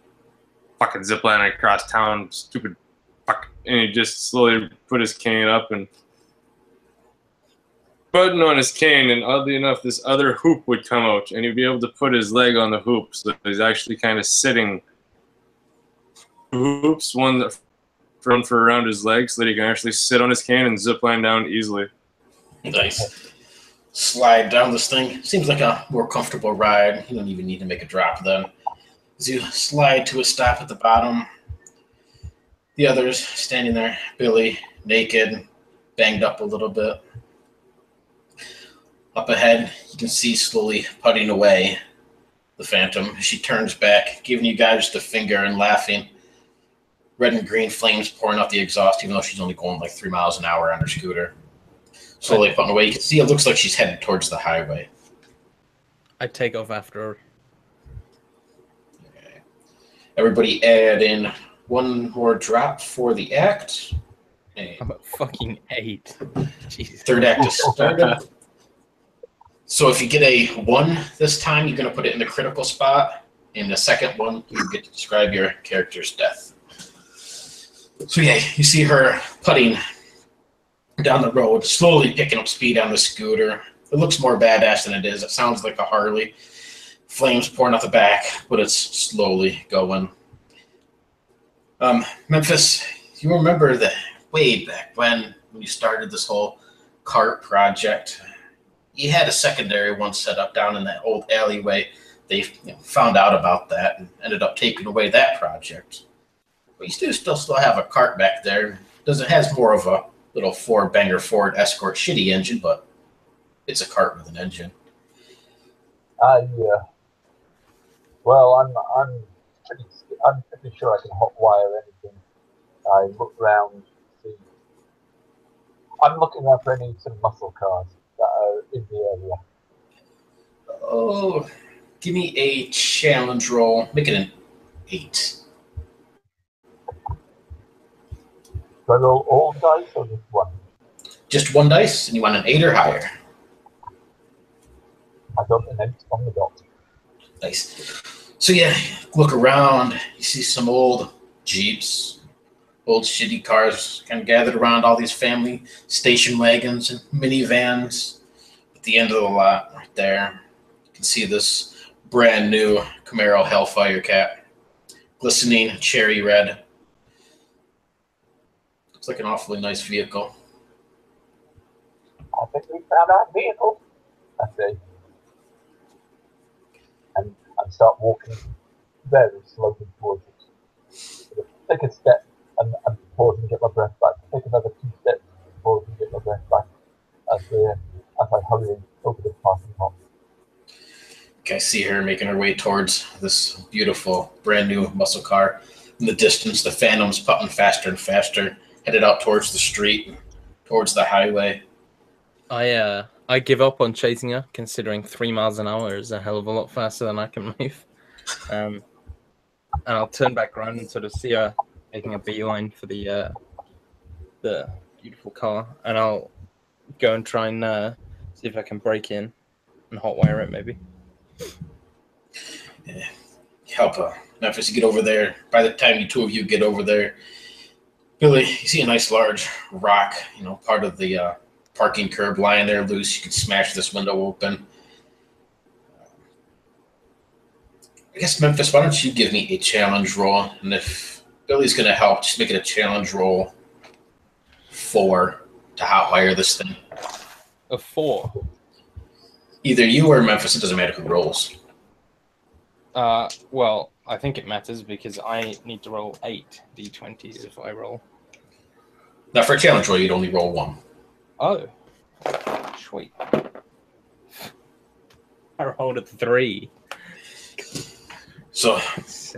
fucking zip lining across town, stupid fuck. And he just slowly put his cane up and button on his cane, and oddly enough, this other hoop would come out, and he'd be able to put his leg on the hoop, so he's actually kind of sitting. Hoops, one for around his leg, so that he can actually sit on his cane and zip line down easily. Nice. Slide down this thing. Seems like a more comfortable ride. You don't even need to make a drop then. As you slide to a stop at the bottom, the others standing there, Billy, naked, banged up a little bit. Up ahead, you can see slowly putting away the Phantom. She turns back, giving you guys the finger and laughing. Red and green flames pouring out the exhaust, even though she's only going like 3 miles an hour on her scooter. Slowly putting away. You can see it looks like she's headed towards the highway. I take off after her. Okay. Everybody add in one more drop for the act. I'm at fucking 8. Jesus. Third act is started. So if you get a 1 this time, you're going to put it in the critical spot. In the second one, you get to describe your character's death. So yeah, you see her putting down the road, slowly picking up speed on the scooter. It looks more badass than it is. It sounds like a Harley. Flames pouring out the back, but it's slowly going. Memphis, you remember that way back when you started this whole cart project, you had a secondary one set up down in that old alleyway. They found out about that and ended up taking away that project. But you still have a cart back there. It has more of a little 4-banger Ford Escort shitty engine, but it's a cart with an engine. Yeah. Well, I'm pretty sure I can hotwire anything. I look round, see. I'm looking out for any sort of muscle cars that are in the area. Oh, give me a challenge roll. Make it an 8. Do I roll all dice or just one? Just 1 dice, and you want an 8 or higher. I got an 8 on the dot. Nice. So yeah, look around. You see some old Jeeps, old shitty cars kind of gathered around all these family station wagons and minivans. At the end of the lot right there, you can see this brand new Camaro Hellfire Cat, glistening cherry red. Looks like an awfully nice vehicle. I think we found our vehicle. I say. And I start walking very slowly towards it. Take a step and pause and get my breath back. Take another 2 steps, pause and get my breath back as I hurry over the parking lot. Okay, I see her making her way towards this beautiful brand new muscle car. In the distance, the Phantom's putting faster and faster, headed out towards the street, towards the highway. I give up on chasing her, considering 3 miles an hour is a hell of a lot faster than I can move. And I'll turn back around and sort of see her making a beeline for the beautiful car, and I'll go and try and see if I can break in and hotwire it, maybe. Yeah. Help Memphis, you get over there. By the time you two of you get over there, Billy, you see a nice large rock, part of the parking curb lying there loose. You can smash this window open. I guess, Memphis, why don't you give me a challenge roll? And if Billy's going to help, just make it a challenge roll 4 to hotwire this thing. A 4? Either you or Memphis, it doesn't matter who rolls. Well, I think it matters because I need to roll 8 d20s if I roll. Now, for a challenge roll, you'd only roll 1. Oh, sweet. I rolled a 3. So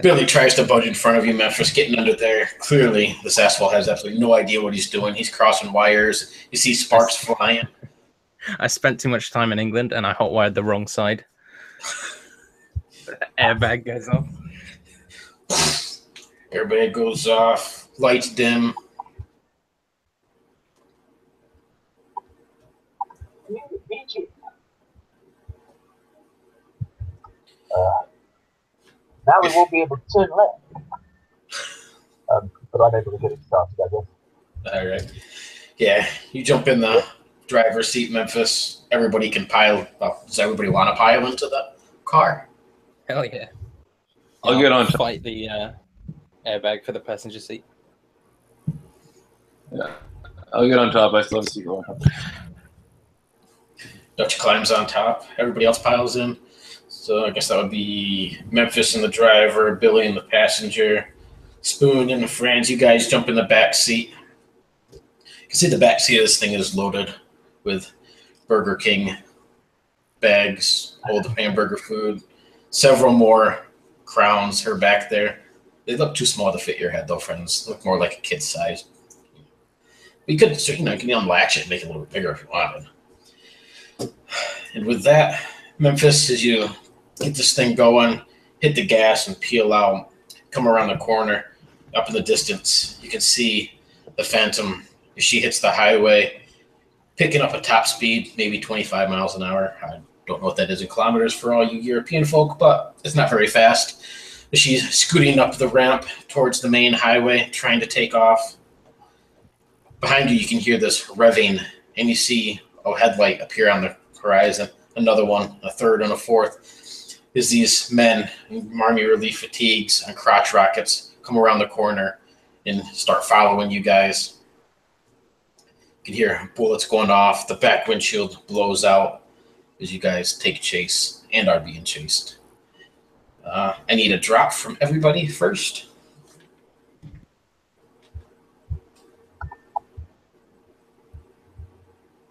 Billy tries to budge in front of you, Memphis, getting under there. Clearly, this asshole has absolutely no idea what he's doing. He's crossing wires. You see sparks flying. I spent too much time in England and I hotwired the wrong side. The airbag goes off. Airbag goes off. Lights dim. Now we won't be able to turn left. But I'm able to get it started, I guess. All right. Yeah, you jump in the driver's seat, Memphis. Everybody can pile. Well, does everybody want to pile into the car? Hell yeah. I'll get on top. Fight the airbag for the passenger seat. Yeah, I'll get on top. I still have a seat going. Dutch climbs on top. Everybody else piles in. So I guess that would be Memphis and the driver, Billy and the passenger, Spoon and the friends. You guys jump in the back seat. You can see the back seat of this thing is loaded with Burger King bags, old hamburger food, several more crowns are back there. They look too small to fit your head, though, friends. They look more like a kid's size. You could, you can unlatch it and make it a little bit bigger if you wanted. And with that, Memphis, as you get this thing going, hit the gas and peel out, come around the corner, up in the distance, you can see the Phantom as she hits the highway, picking up a top speed, maybe 25 miles an hour. I don't know what that is in kilometers for all you European folk, but it's not very fast. She's scooting up the ramp towards the main highway, trying to take off. Behind you, you can hear this revving, and you see a headlight appear on the horizon, another one, a third, and a fourth. As these men in Army relief fatigues and crotch rockets come around the corner and start following you guys. You can hear bullets going off. The back windshield blows out as you guys take chase and are being chased. I need a drop from everybody first.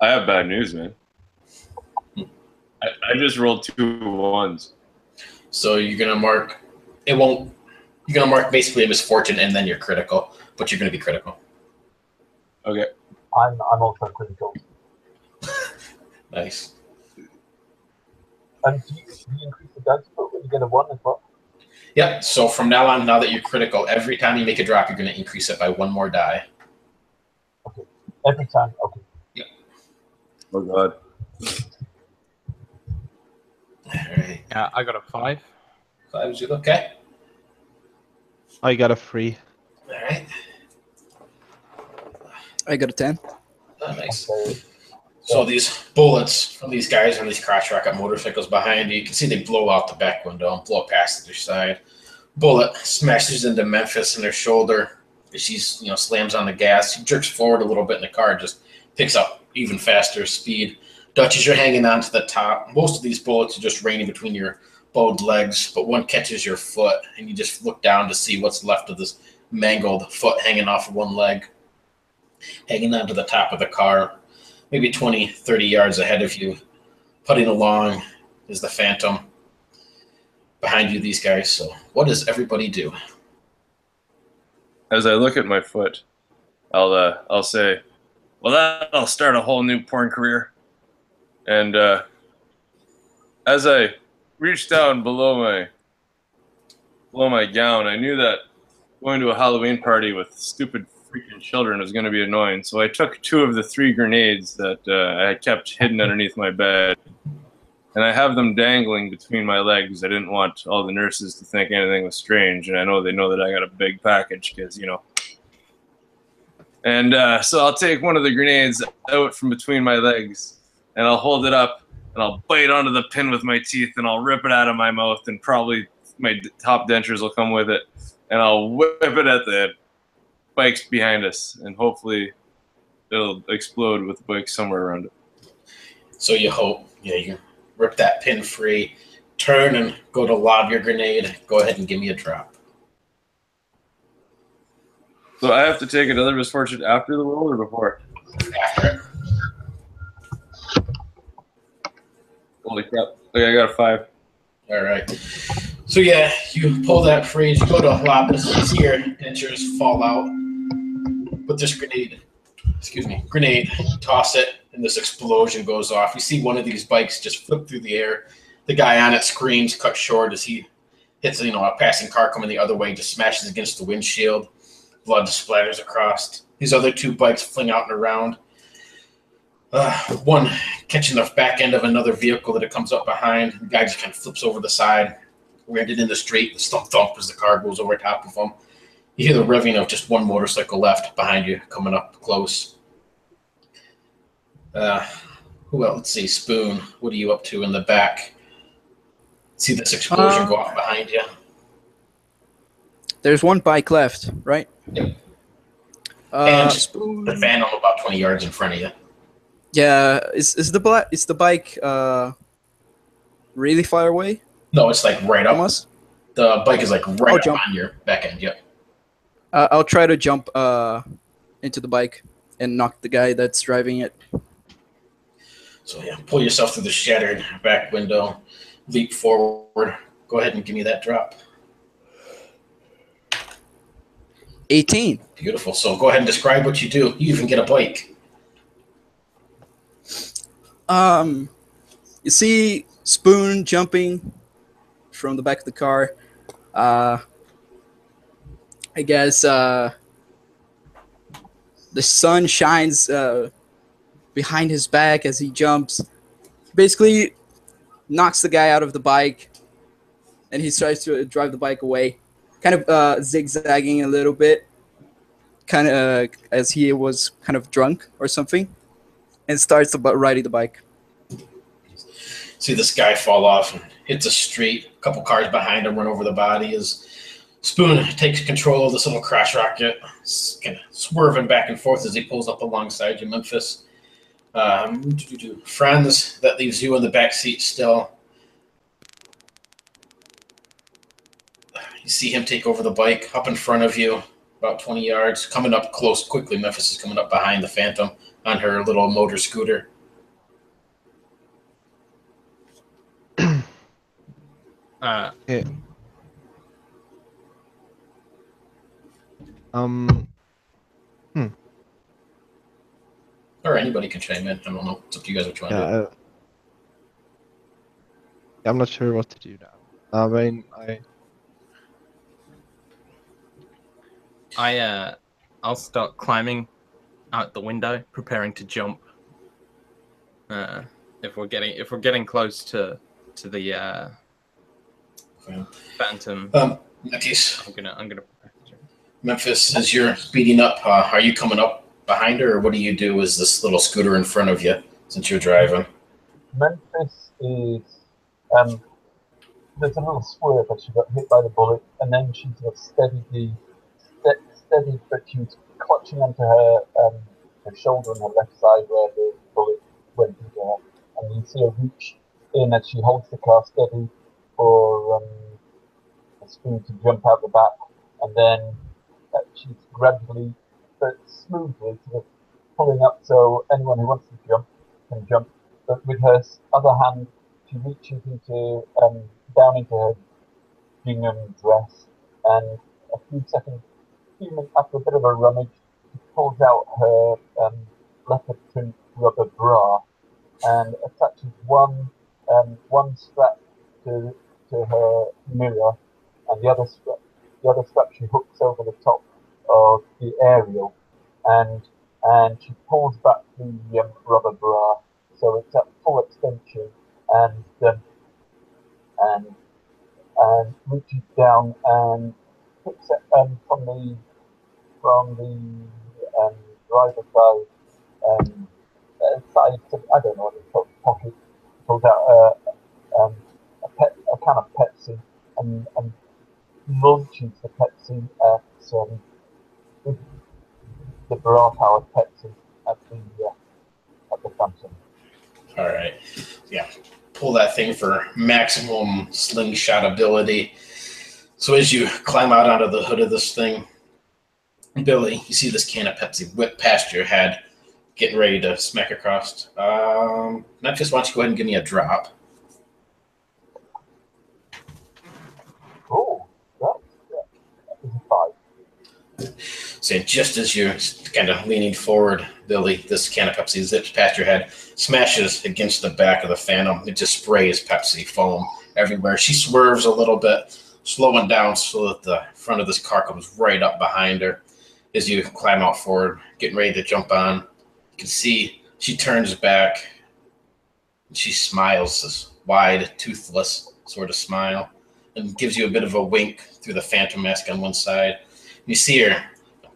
I have bad news, man. I just rolled 2 1s. So you're gonna mark. It won't. You're gonna mark basically a misfortune, and then you're critical. But you're gonna be critical. Okay. I'm also critical. Nice. And do you increase the dice pool when you get a 1 as well? Yep. So from now on, now that you're critical, every time you make a drop, you're gonna increase it by 1 more die. Okay. Every time. Okay. Yep. Oh god. All right. I got a 5. 5 is okay. I got a 3. All right. I got a 10. Oh, nice. Okay. So these bullets from these guys on these crotch rocket motorcycles behind you, you can see they blow out the back window and blow past the other side. Bullet smashes into Memphis in her shoulder. She's, slams on the gas. She jerks forward a little bit, and the car just picks up even faster speed. Dutch, as you're hanging on to the top, most of these bullets are just raining between your bowed legs, but one catches your foot, and you just look down to see what's left of this mangled foot hanging off of one leg, hanging onto the top of the car, maybe 20, 30 yards ahead of you. Putting along is the Phantom. Behind you, these guys. So what does everybody do? As I look at my foot, I'll say, well, that'll start a whole new porn career. And as I reached down below my gown, I knew that going to a Halloween party with stupid freaking children was going to be annoying. So I took 2 of the 3 grenades that I had kept hidden underneath my bed, and I have them dangling between my legs. I didn't want all the nurses to think anything was strange, and I know they know that I got a big package because, And so I'll take one of the grenades out from between my legs, and I'll hold it up, and I'll bite onto the pin with my teeth, and I'll rip it out of my mouth, and probably my top dentures will come with it, and I'll whip it at the bikes behind us, and hopefully it'll explode with the bike somewhere around it. So you hope, you rip that pin free, turn and go to lob your grenade. Go ahead and give me a drop. So I have to take another misfortune after the roll or before? After it. Holy crap. Okay, I got a 5. All right. So yeah, you pull that free. You go to lob this. You see your dentures fall out. With this grenade, you toss it, and this explosion goes off. You see one of these bikes just flip through the air. The guy on it screams, cut short as he hits, a passing car coming the other way, just smashes against the windshield. Blood splatters across. These other 2 bikes fling out and around. One catching the back end of another vehicle that it comes up behind. The guy just kind of flips over the side, landed in the street. The stump thump as the car goes over top of him. You hear the revving of just one motorcycle left behind you, coming up close. Who else? Let's see, Spoon. What are you up to in the back? See this explosion go off behind you? There's one bike left, right? Yep. And Spoon. the Phantom about 20 yards in front of you. Yeah, is the bike really far away? No, it's like right up. Almost. The bike is like right up on your back end. Yep. I'll try to jump into the bike and knock the guy that's driving it. So yeah, pull yourself through the shattered back window, leap forward. Go ahead and give me that drop. 18. Beautiful. So go ahead and describe what you do. You even get a bike. You see Spoon jumping from the back of the car. I guess the sun shines behind his back as he jumps. Basically, knocks the guy out of the bike, and he starts to drive the bike away, kind of zigzagging a little bit, kind of as he was kind of drunk or something, and starts riding the bike. See this guy fall off and hits a street. A couple cars behind him run over the body as Spoon takes control of this little crash rocket, kind of swerving back and forth as he pulls up alongside you, Memphis. Friends, that leaves you in the back seat still. You see him take over the bike up in front of you, about 20 yards, coming up close quickly. Memphis is coming up behind the Phantom on her little motor scooter. Okay. Or anybody can chime in. I don't know. It's up to you guys what you want to do. I'm not sure what to do now. I mean, I'll start climbing out the window, preparing to jump. If we're getting close to the Phantom, Memphis. I'm gonna prepare to jump. Memphis, as you're speeding up, are you coming up behind her, or what do you do? Is this little scooter in front of you since you're driving? Memphis is there's a little swerve that she got hit by the bullet, and then she sort of steadied, but she was clutching onto her shoulder on her left side where the bullet went into her, and you see her reach in as she holds the car steady for a Spoon to jump out the back, and then she's gradually but smoothly sort of pulling up so anyone who wants to jump can jump. But with her other hand, she reaches into down into her gingham dress, and a few minutes after a bit of a rummage, she pulls out her leopard print rubber bra and attaches one strap to her mirror, and the other strap she hooks over the top of the aerial, and she pulls back the rubber bra so it's at full extension, and reaches down and picks it from the driver's side to, I don't know what it's called, pocket, pulls out a can of Pepsi and launches the Pepsi at the bra powered Pepsi at the Phantom. All right. Yeah. Pull that thing for maximum slingshot ability. So as you climb out onto the hood of this thing, Billy, you see this can of Pepsi whip past your head, getting ready to smack across. Memphis, why don't you go ahead and give me a drop? Oh, that is a 5. So just as you're kind of leaning forward, Billy, this can of Pepsi zips past your head, smashes against the back of the Phantom. It just sprays Pepsi foam everywhere. She swerves a little bit, slowing down so that the front of this car comes right up behind her. As you climb out forward, getting ready to jump on, you can see she turns back and she smiles, this wide, toothless sort of smile, and gives you a bit of a wink through the Phantom mask on one side. You see her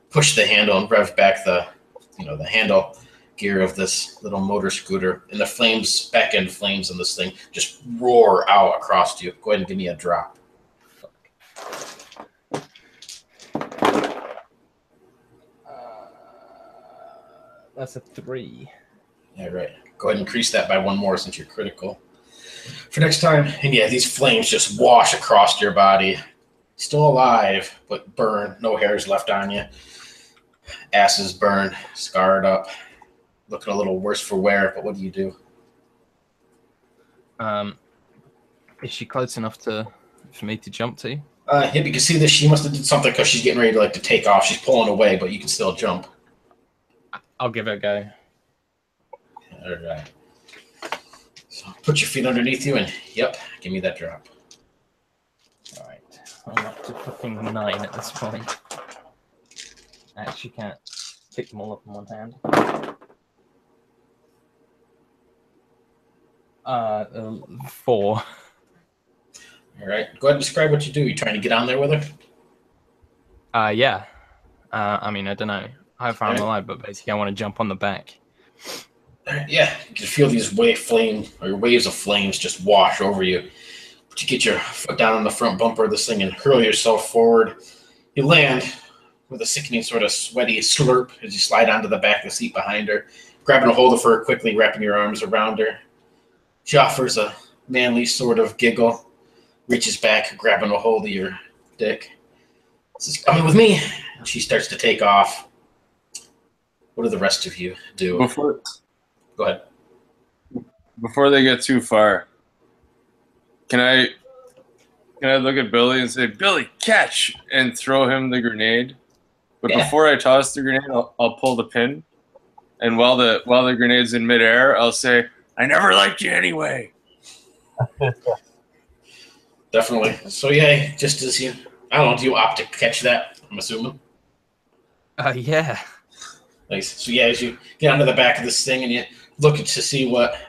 push the handle and rev back the handle gear of this little motor scooter, and the back end flames on this thing just roar out across you. Go ahead and give me a drop. That's a 3. Yeah, right. Go ahead and increase that by 1 more since you're critical. For next time, and yeah, these flames just wash across your body. Still alive, but burned. No hairs left on you. Ass is burned, scarred up, looking a little worse for wear, but what do you do? Is she close enough for me to jump to? Yeah, you can see that she must have did something because she's getting ready to take off. She's pulling away, but you can still jump. I'll give it a go. All right. So put your feet underneath you and, yep, give me that drop. All right. I'm up to fucking 9 at this point. I actually can't pick them all up in one hand. 4. All right. Go ahead and describe what you do. You trying to get on there with her? Yeah. I mean, I don't know how far I'm All right. alive, but basically I want to jump on the back. All right, yeah, you can feel these waves of flames just wash over you. But you get your foot down on the front bumper of this thing and hurl yourself forward. You land with a sickening sort of sweaty slurp as you slide onto the back of the seat behind her, grabbing a hold of her, quickly wrapping your arms around her. She offers a manly sort of giggle, reaches back, grabbing a hold of your dick. Says, "Coming with me." And she starts to take off. What do the rest of you do? Go ahead. Before they get too far, can I look at Billy and say, "Billy, catch!" and throw him the grenade? But Yeah. before I toss the grenade, I'll pull the pin, and while the grenade's in midair, I'll say, "I never liked you anyway." Definitely. So yeah, just as you, I don't know, do you opt to catch that? I'm assuming. Yeah. Nice. So yeah, as you get onto the back of this thing and you look to see what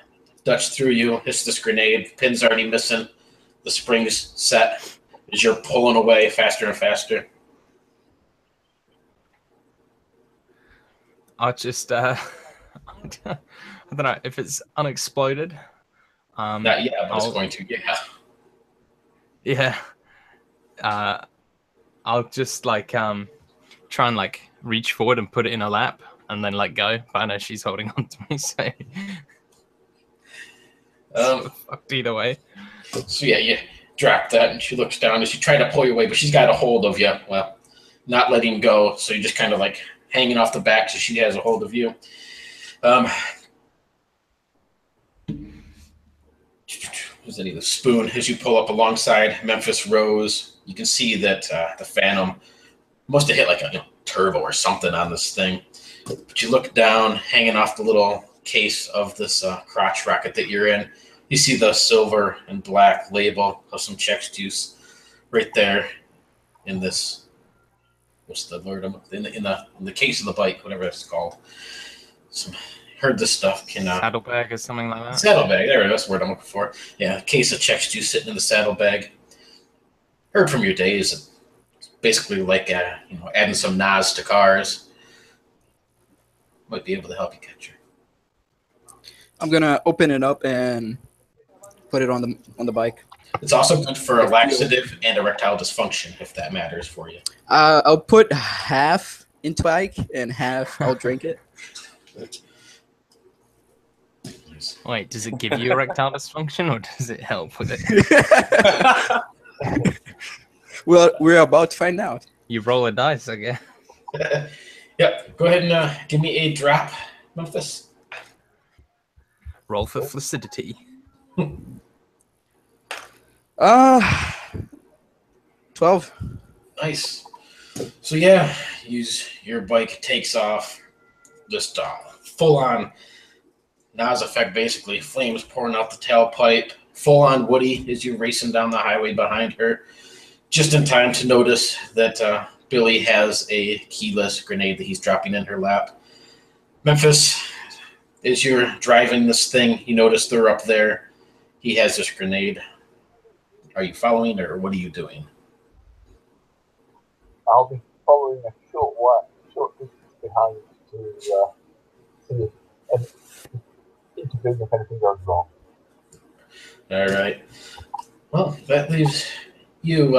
Dutch threw you, hits this grenade. The pin's already missing. The spring's set. As you're pulling away faster and faster. I'll just I don't know if it's unexploded. Not yet, but it's going to. Yeah. Yeah. I'll just try and reach forward and put it in her lap and then let go. But I know she's holding on to me, so fucked either way. So yeah, you drop that and she looks down as you try to pull you away, but she's got a hold of you. Well, not letting go, so you're just kind of hanging off the back so she has a hold of you. Was any of the spoon as you pull up alongside Memphis Rose? You can see that the Phantom must have hit a turbo or something on this thing. But you look down, hanging off the little case of this crotch rocket that you're in. You see the silver and black label of some Chex juice right there in this. What's the word? In the case of the bike, whatever it's called. Heard this stuff can saddlebag or something like that. Saddlebag, there it is. That's the word I'm looking for. Yeah, a case of Chex juice sitting in the saddlebag. Heard from your days, it's basically adding some NOS to cars. Might be able to help you catch her. I'm gonna open it up and put it on the bike. It's also good for a laxative and erectile dysfunction, if that matters for you. I'll put half into bike and half I'll drink it. Wait, does it give you erectile dysfunction or does it help with it? Well, we're about to find out. You roll a dice, I guess. Yep. Go ahead and give me a drop, Memphis. Roll for flaccidity. 12. Nice. So yeah, your bike takes off, just full on NOS effect, basically flames pouring out the tailpipe, full on Woody as you're racing down the highway behind her, just in time to notice that Billy has a keyless grenade that he's dropping in her lap. Memphis, as you're driving this thing, you notice they're up there. He has this grenade. Are you following, or what are you doing? I'll be following a short distance behind to see and intervene if anything goes wrong. All right. Well, that leaves you,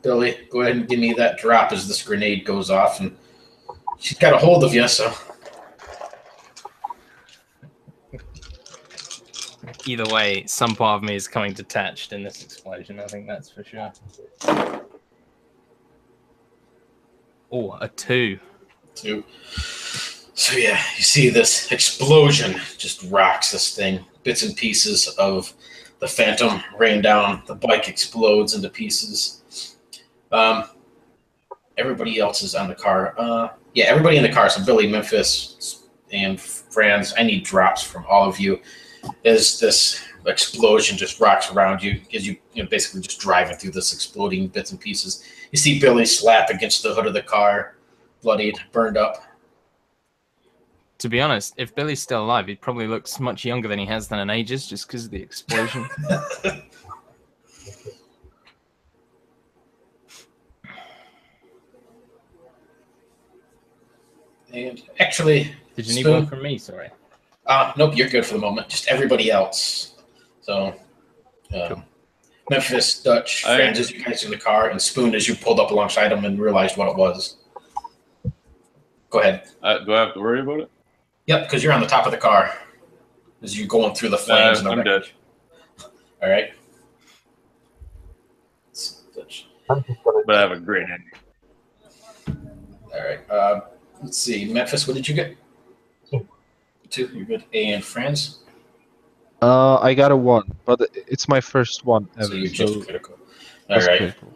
Billy. Go ahead and give me that drop as this grenade goes off, and she's got a hold of you, so. Either way, some part of me is coming detached in this explosion. I think that's for sure. Oh, a 2. 2. So yeah, you see this explosion just rocks this thing. bits and pieces of the Phantom rain down. The bike explodes into pieces. Everybody else is on the car. Yeah, everybody in the car. So Billy, Memphis, and Franz, I need drops from all of you as this explosion just rocks around you as you basically just driving through this exploding bits and pieces. You see Billy slap against the hood of the car, bloodied, burned up. To be honest, if Billy's still alive, he probably looks much younger than he has done in ages just because of the explosion. And actually, did you need Spoon? one from me? Sorry. Nope, you're good for the moment. Just everybody else. So, Cool. Memphis, Dutch, Franz, as you guys in the car, and Spoon as you pulled up alongside him and realized what it was. Go ahead. Do I have to worry about it? Yep, because you're on the top of the car as you're going through the flames. I'm dead. All right. But I have a great ending. All right. Let's see. Memphis, what did you get? 2. You're good. And Franz? I got a 1, but it's my first one ever. So you're just critical. All just right. critical.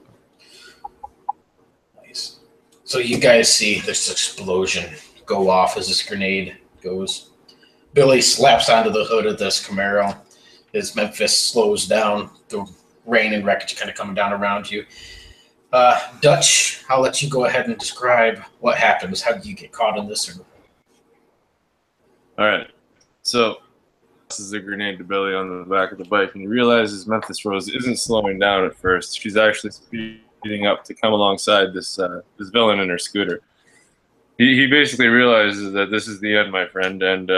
Nice. So you guys see this explosion go off as this grenade goes. Billy slaps onto the hood of this Camaro as Memphis slows down. The rain and wreckage kind of coming down around you. Dutch, I'll let you go ahead and describe what happens. How do you get caught in this? All right. So this is a grenade to Billy on the back of the bike, and he realizes Memphis Rose isn't slowing down at first. She's actually speeding up to come alongside this villain in her scooter. He basically realizes that this is the end, my friend, and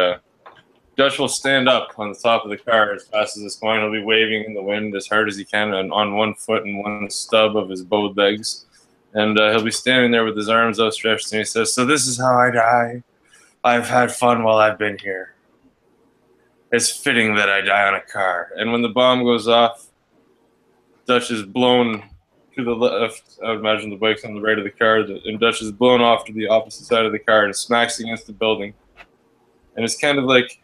Dutch will stand up on the top of the car as fast as it's going. He'll be waving in the wind as hard as he can on one foot and one stub of his bowed legs. And he'll be standing there with his arms outstretched, and he says, "So this is how I die. I've had fun while I've been here. It's fitting that I die on a car." And when the bomb goes off, Dutch is blown to the left. I would imagine the bike's on the right of the car, and Dutch is blown off to the opposite side of the car and smacks against the building. And it's kind of like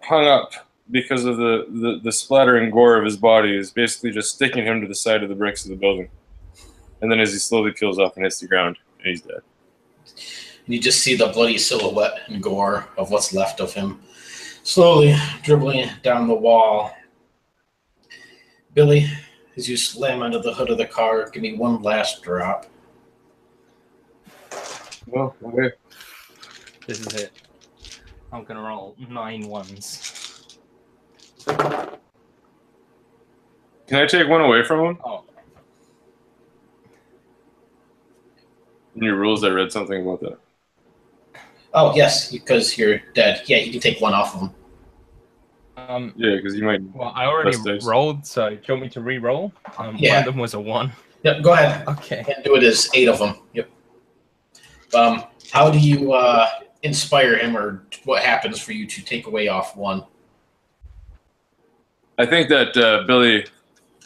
hung up because of the splattering gore of his body is basically just sticking him to the side of the bricks of the building. And then as he slowly peels off and hits the ground, and he's dead. You just see the bloody silhouette and gore of what's left of him slowly dribbling down the wall. Billy, as you slam under the hood of the car, give me one last drop. Well, okay. This is it. I'm going to roll 9 ones. Can I take one away from him? Oh. In your rules, I read something about that. Oh, yes, because you're dead. Yeah, you can take one off of him. Yeah, because you might. Well, I already rolled, so do you want me to re-roll? Yeah. One of them was a 1. Yep, go ahead. Okay. And do it as 8 of them. Yep. How do you inspire him, or what happens for you to take away off 1? I think that Billy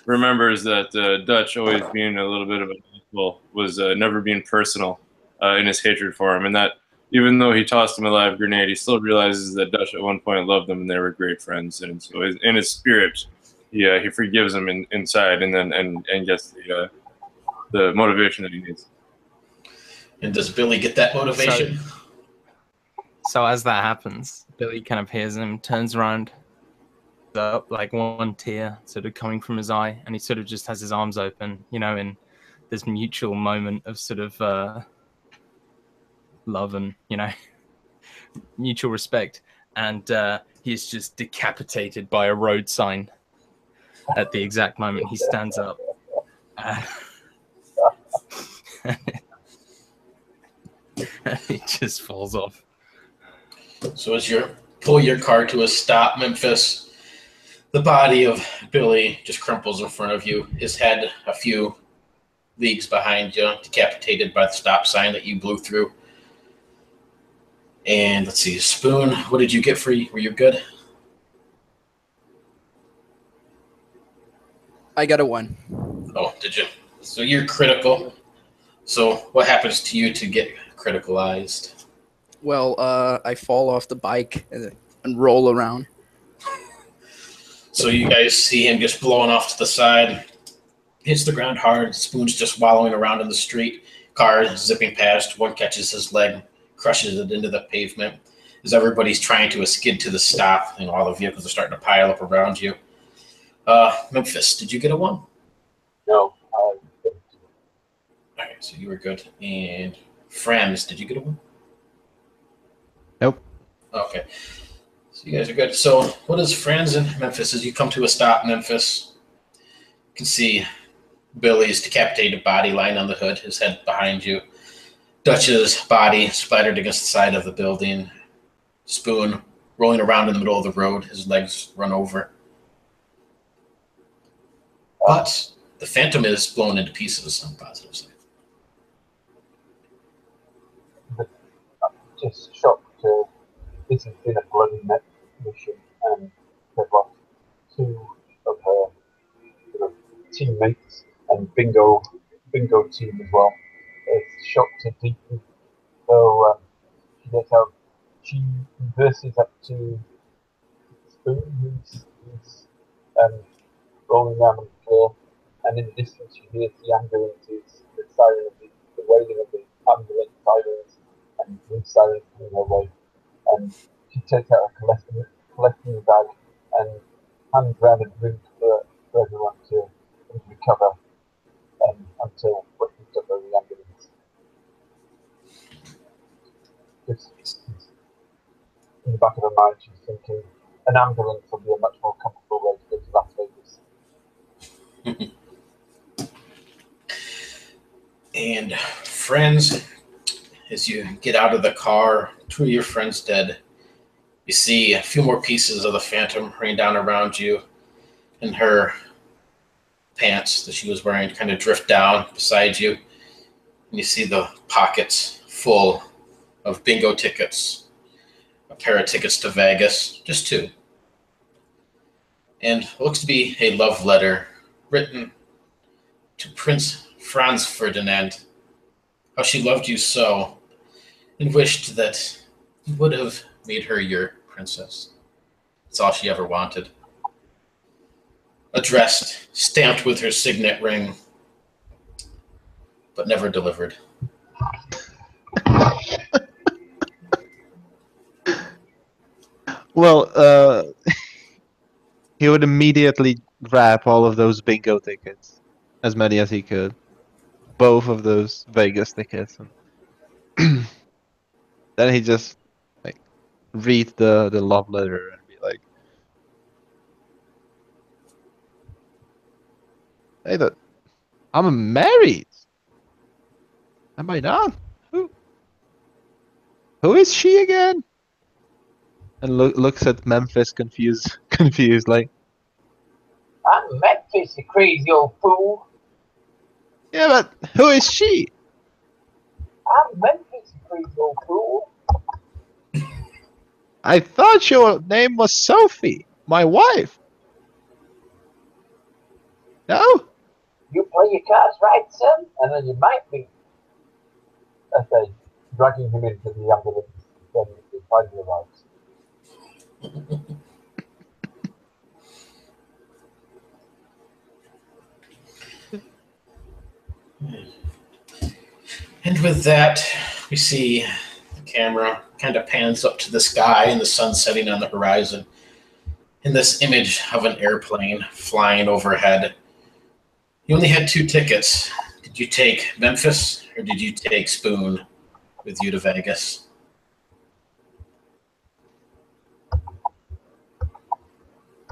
remembers that Dutch always being a little bit of an asshole was never being personal in his hatred for him, and that even though he tossed him a live grenade, he still realizes that Dutch at one point loved him and they were great friends. And so in his spirit, he forgives him inside and then and gets the motivation that he needs. And does Billy get that motivation? So as that happens, Billy kind of hears him, turns around, up like one tear sort of coming from his eye, and he sort of just has his arms open, in this mutual moment of sort of love and mutual respect, and he's just decapitated by a road sign at the exact moment he stands up. He just falls off. So as you pull your car to a stop, Memphis, the body of Billy just crumples in front of you, his head a few leagues behind you, decapitated by the stop sign that you blew through. And let's see, Spoon, what did you get for you? Were you good? I got a 1. Oh, did you? So you're critical. So what happens to you to get criticalized? Well, I fall off the bike and roll around. So you guys see him just blowing off to the side. Hits the ground hard. Spoon's just wallowing around in the street. Car zipping past. One catches his leg, crushes it into the pavement. As everybody's trying to skid to the stop, and all the vehicles are starting to pile up around you. Memphis, did you get a 1? No. All right, so you were good. And Franz, did you get a 1? Nope. Okay. So you guys are good. So what is Franz in Memphis? As you come to a stop, Memphis, you can see Billy's decapitated body lying on the hood, his head behind you. Dutch's body splattered against the side of the building. Spoon rolling around in the middle of the road, his legs run over. But the Phantom is blown into pieces on the positive side. Just shocked to this has been a bloody mission, and they've lost 2 of her teammates and bingo team as well. It's shocked her deeply. So she gets out. She reverses up to Spoon, who's rolling around on the floor, and in the distance she hears the ambulances, the siren of the wailing of the ambulance sirens, and the sirens coming her way. And she takes out a collecting bag and hands around a drink for everyone to recover until what he's done by the ambulance. Just in the back of her mind, she's thinking an ambulance will be a much more comfortable way to go to Las Vegas. And friends, as you get out of the car, 2 of your friends dead. You see a few more pieces of the Phantom rain down around you, and her pants that she was wearing kind of drift down beside you. And you see the pockets full of bingo tickets, a pair of tickets to Vegas, just 2. And it looks to be a love letter written to Prince Franz Ferdinand, how she loved you so and wished that you would have made her your princess. That's all she ever wanted. Addressed, stamped with her signet ring, but never delivered. Well, he would immediately grab all of those bingo tickets, as many as he could. Both of those Vegas tickets. And then he just read the love letter and be like, "Hey, I'm married. Am I not? Who is she again?" And looks at Memphis confused, like, I'm Memphis, you crazy old fool. "Yeah, but who is she?" I'm Memphis, you crazy old fool. "I thought your name was Sophie, my wife." "No?" You play your cards right, son, and then you might be. Okay, dragging him into the ambulance, then he finally arrives. And with that, we see the camera kind of pans up to the sky and the sun setting on the horizon. In this image of an airplane flying overhead. You only had 2 tickets. Did you take Memphis or did you take Spoon with you to Vegas? I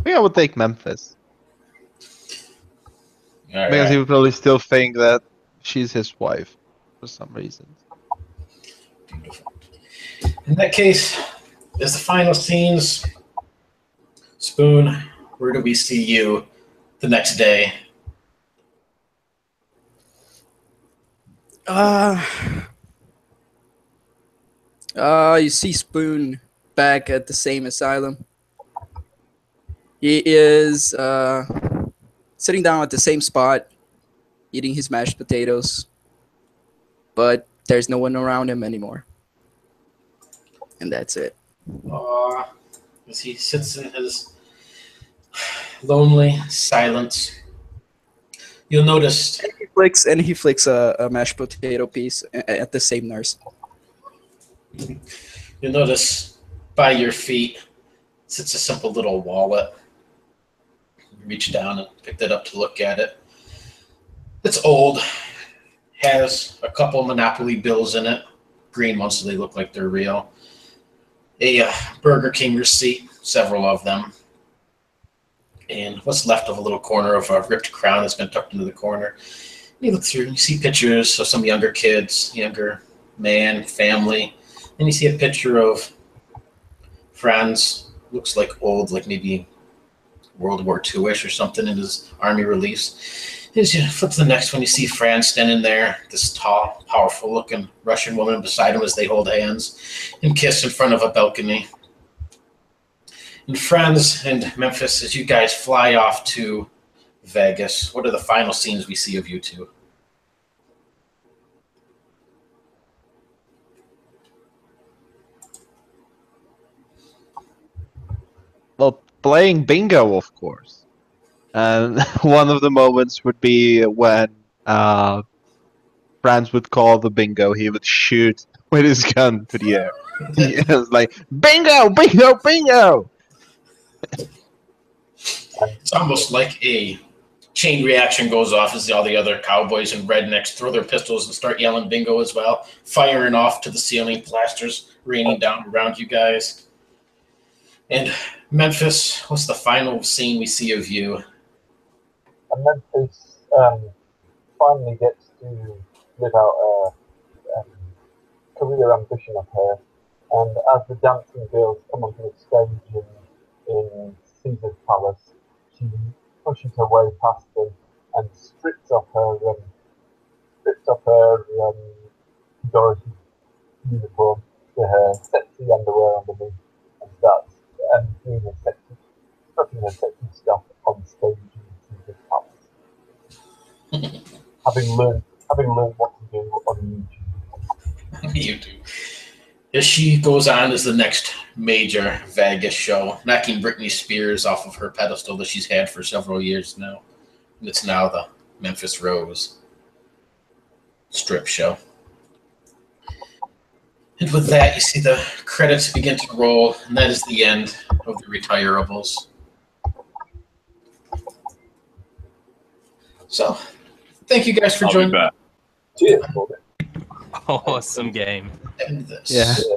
think I would take Memphis. All Because he right. would probably still think that she's his wife for some reason. Beautiful. In that case, as the final scenes, Spoon, where do we see you the next day? You see Spoon back at the same asylum. He is sitting down at the same spot, eating his mashed potatoes, but there's no one around him anymore. And that's it. As he sits in his lonely, silence. You'll notice He flicks a mashed potato piece at the same nurse. you'll notice by your feet sits a simple little wallet. You reach down and picked it up to look at it. It's old, has a couple Monopoly bills in it, green ones so they look like they're real. A Burger King receipt, several of them. And what's left of a little corner of a ripped crown that's been tucked into the corner. You look through and you see pictures of some younger kids, younger man, family. And you see a picture of Franz, looks like old, like maybe World War II-ish or something in his army release. As you flip to the next one, you see Franz standing there, this tall, powerful-looking Russian woman beside him as they hold hands and kiss in front of a balcony. And Franz and Memphis, as you guys fly off to Vegas, what are the final scenes we see of you two? Well, playing bingo, of course. And one of the moments would be when Franz would call the bingo. He would shoot with his gun to the air. He was like, bingo, bingo, bingo! It's almost like a chain reaction goes off as all the other cowboys and rednecks throw their pistols and start yelling bingo as well, firing off to the ceiling, blasters raining down around you guys. And Memphis, what's the final scene we see of you? And Memphis finally gets to live out a career ambition of her. And as the dancing girls come onto the stage in Caesar's Palace, she pushes her way past them and strips off her Dorothy uniform to her sexy underwear underneath and starts doing her sexy stuff on stage in Caesar's Palace. having learned what to do on YouTube. YouTube. As she goes on as the next major Vegas show, knocking Britney Spears off of her pedestal that she's had for several years now. And it's now the Memphis Rose strip show. And with that, you see the credits begin to roll, and that is the end of the Retirables. So, thank you guys for joining. I'll be back. Cheers. Awesome game. End this. Yeah. Yeah.